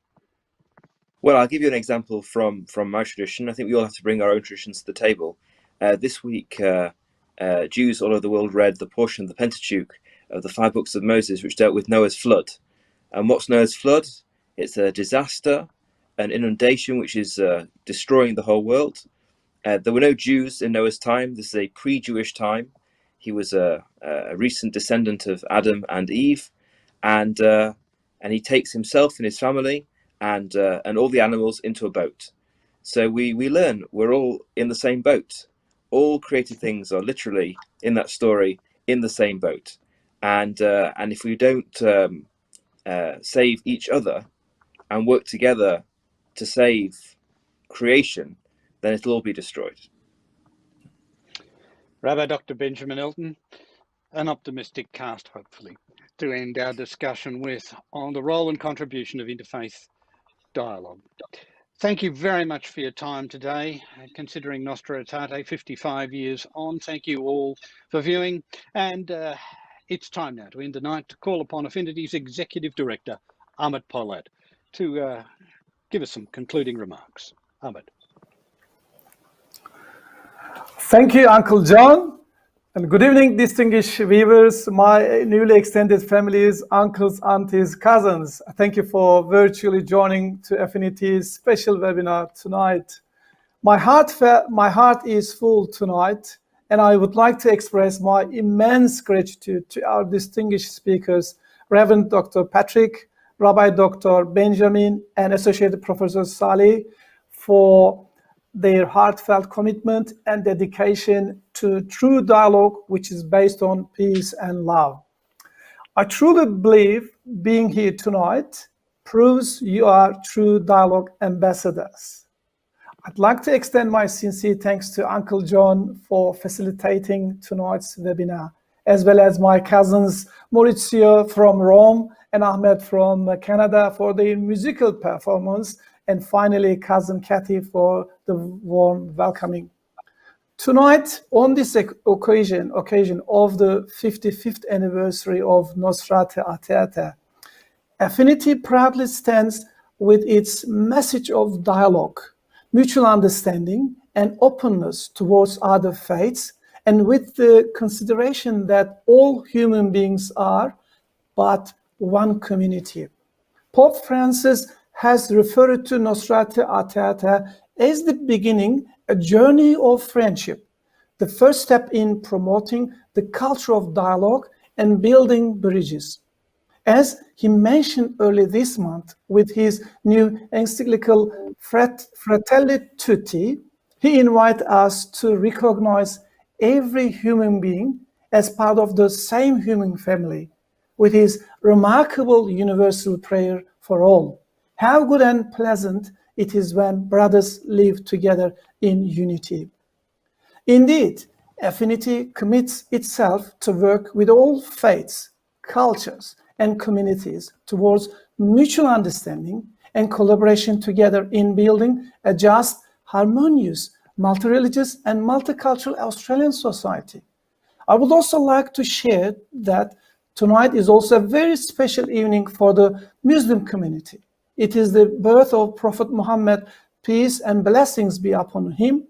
Well, I'll give you an example from my tradition. I think we all have to bring our own traditions to the table. This week, Jews all over the world read the portion of the Pentateuch of the 5 books of Moses, which dealt with Noah's flood. And what's Noah's flood? It's a disaster, an inundation which is destroying the whole world. There were no Jews in Noah's time. This is a pre-Jewish time. He was a recent descendant of Adam and Eve, and he takes himself and his family and all the animals into a boat. So we learn we're all in the same boat. All created things are literally in that story in the same boat, and if we don't save each other and work together to save creation, then it'll all be destroyed. Rabbi Dr Benjamin Elton, an optimistic cast, hopefully, to end our discussion with on the role and contribution of interfaith dialogue. Thank you very much for your time today, considering Nostra Aetate 55 years on. Thank you all for viewing, and it's time now to end the night to call upon Affinity's Executive Director, Ahmed Polat, to give us some concluding remarks. Ahmed. Thank you, Uncle John, and good evening, distinguished viewers, my newly extended families, uncles, aunties, cousins. Thank you for virtually joining to Affinity's special webinar tonight. My heart is full tonight, and I would like to express my immense gratitude to our distinguished speakers, Reverend Dr. Patrick, Rabbi Dr. Benjamin, and Associate Professor Salih, for their heartfelt commitment and dedication to true dialogue, which is based on peace and love. I truly believe being here tonight proves you are true dialogue ambassadors. I'd like to extend my sincere thanks to Uncle John for facilitating tonight's webinar, as well as my cousins Maurizio from Rome and Ahmed from Canada for their musical performance, and finally cousin Kathy for the warm welcoming. Tonight, on this occasion of the 55th anniversary of Nostra Aetate, Affinity proudly stands with its message of dialogue, mutual understanding, and openness towards other faiths, and with the consideration that all human beings are but one community. Pope Francis has referred to Nostra Aetate as the beginning, a journey of friendship, the first step in promoting the culture of dialogue and building bridges. As he mentioned early this month with his new encyclical Fratelli Tutti, he invites us to recognize every human being as part of the same human family, with his remarkable universal prayer for all. How good and pleasant it is when brothers live together in unity. Indeed, Affinity commits itself to work with all faiths, cultures, and communities towards mutual understanding and collaboration together in building a just, harmonious, multi-religious, and multicultural Australian society. I would also like to share that tonight is also a very special evening for the Muslim community. It is the birth of Prophet Muhammad, peace and blessings be upon him,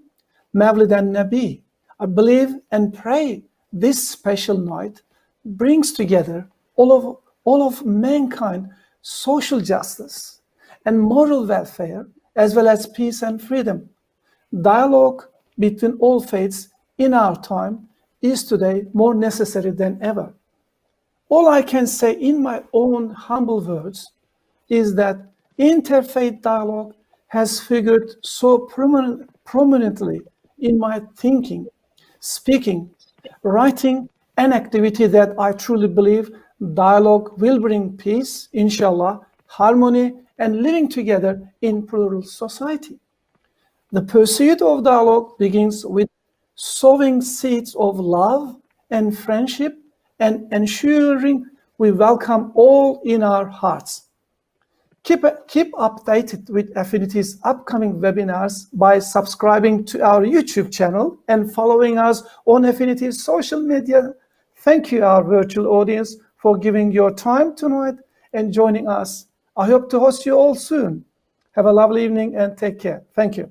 Mawlid an-Nabi. I believe and pray this special night brings together all of mankind, social justice and moral welfare, as well as peace and freedom. Dialogue between all faiths in our time is today more necessary than ever. All I can say in my own humble words is that interfaith dialogue has figured so prominently in my thinking, speaking, writing, and activity that I truly believe dialogue will bring peace, inshallah, harmony, and living together in plural society. The pursuit of dialogue begins with sowing seeds of love and friendship and ensuring we welcome all in our hearts. Keep updated with Affinity's upcoming webinars by subscribing to our YouTube channel and following us on Affinity's social media. Thank you, our virtual audience, for giving your time tonight and joining us. I hope to host you all soon. Have a lovely evening and take care. Thank you.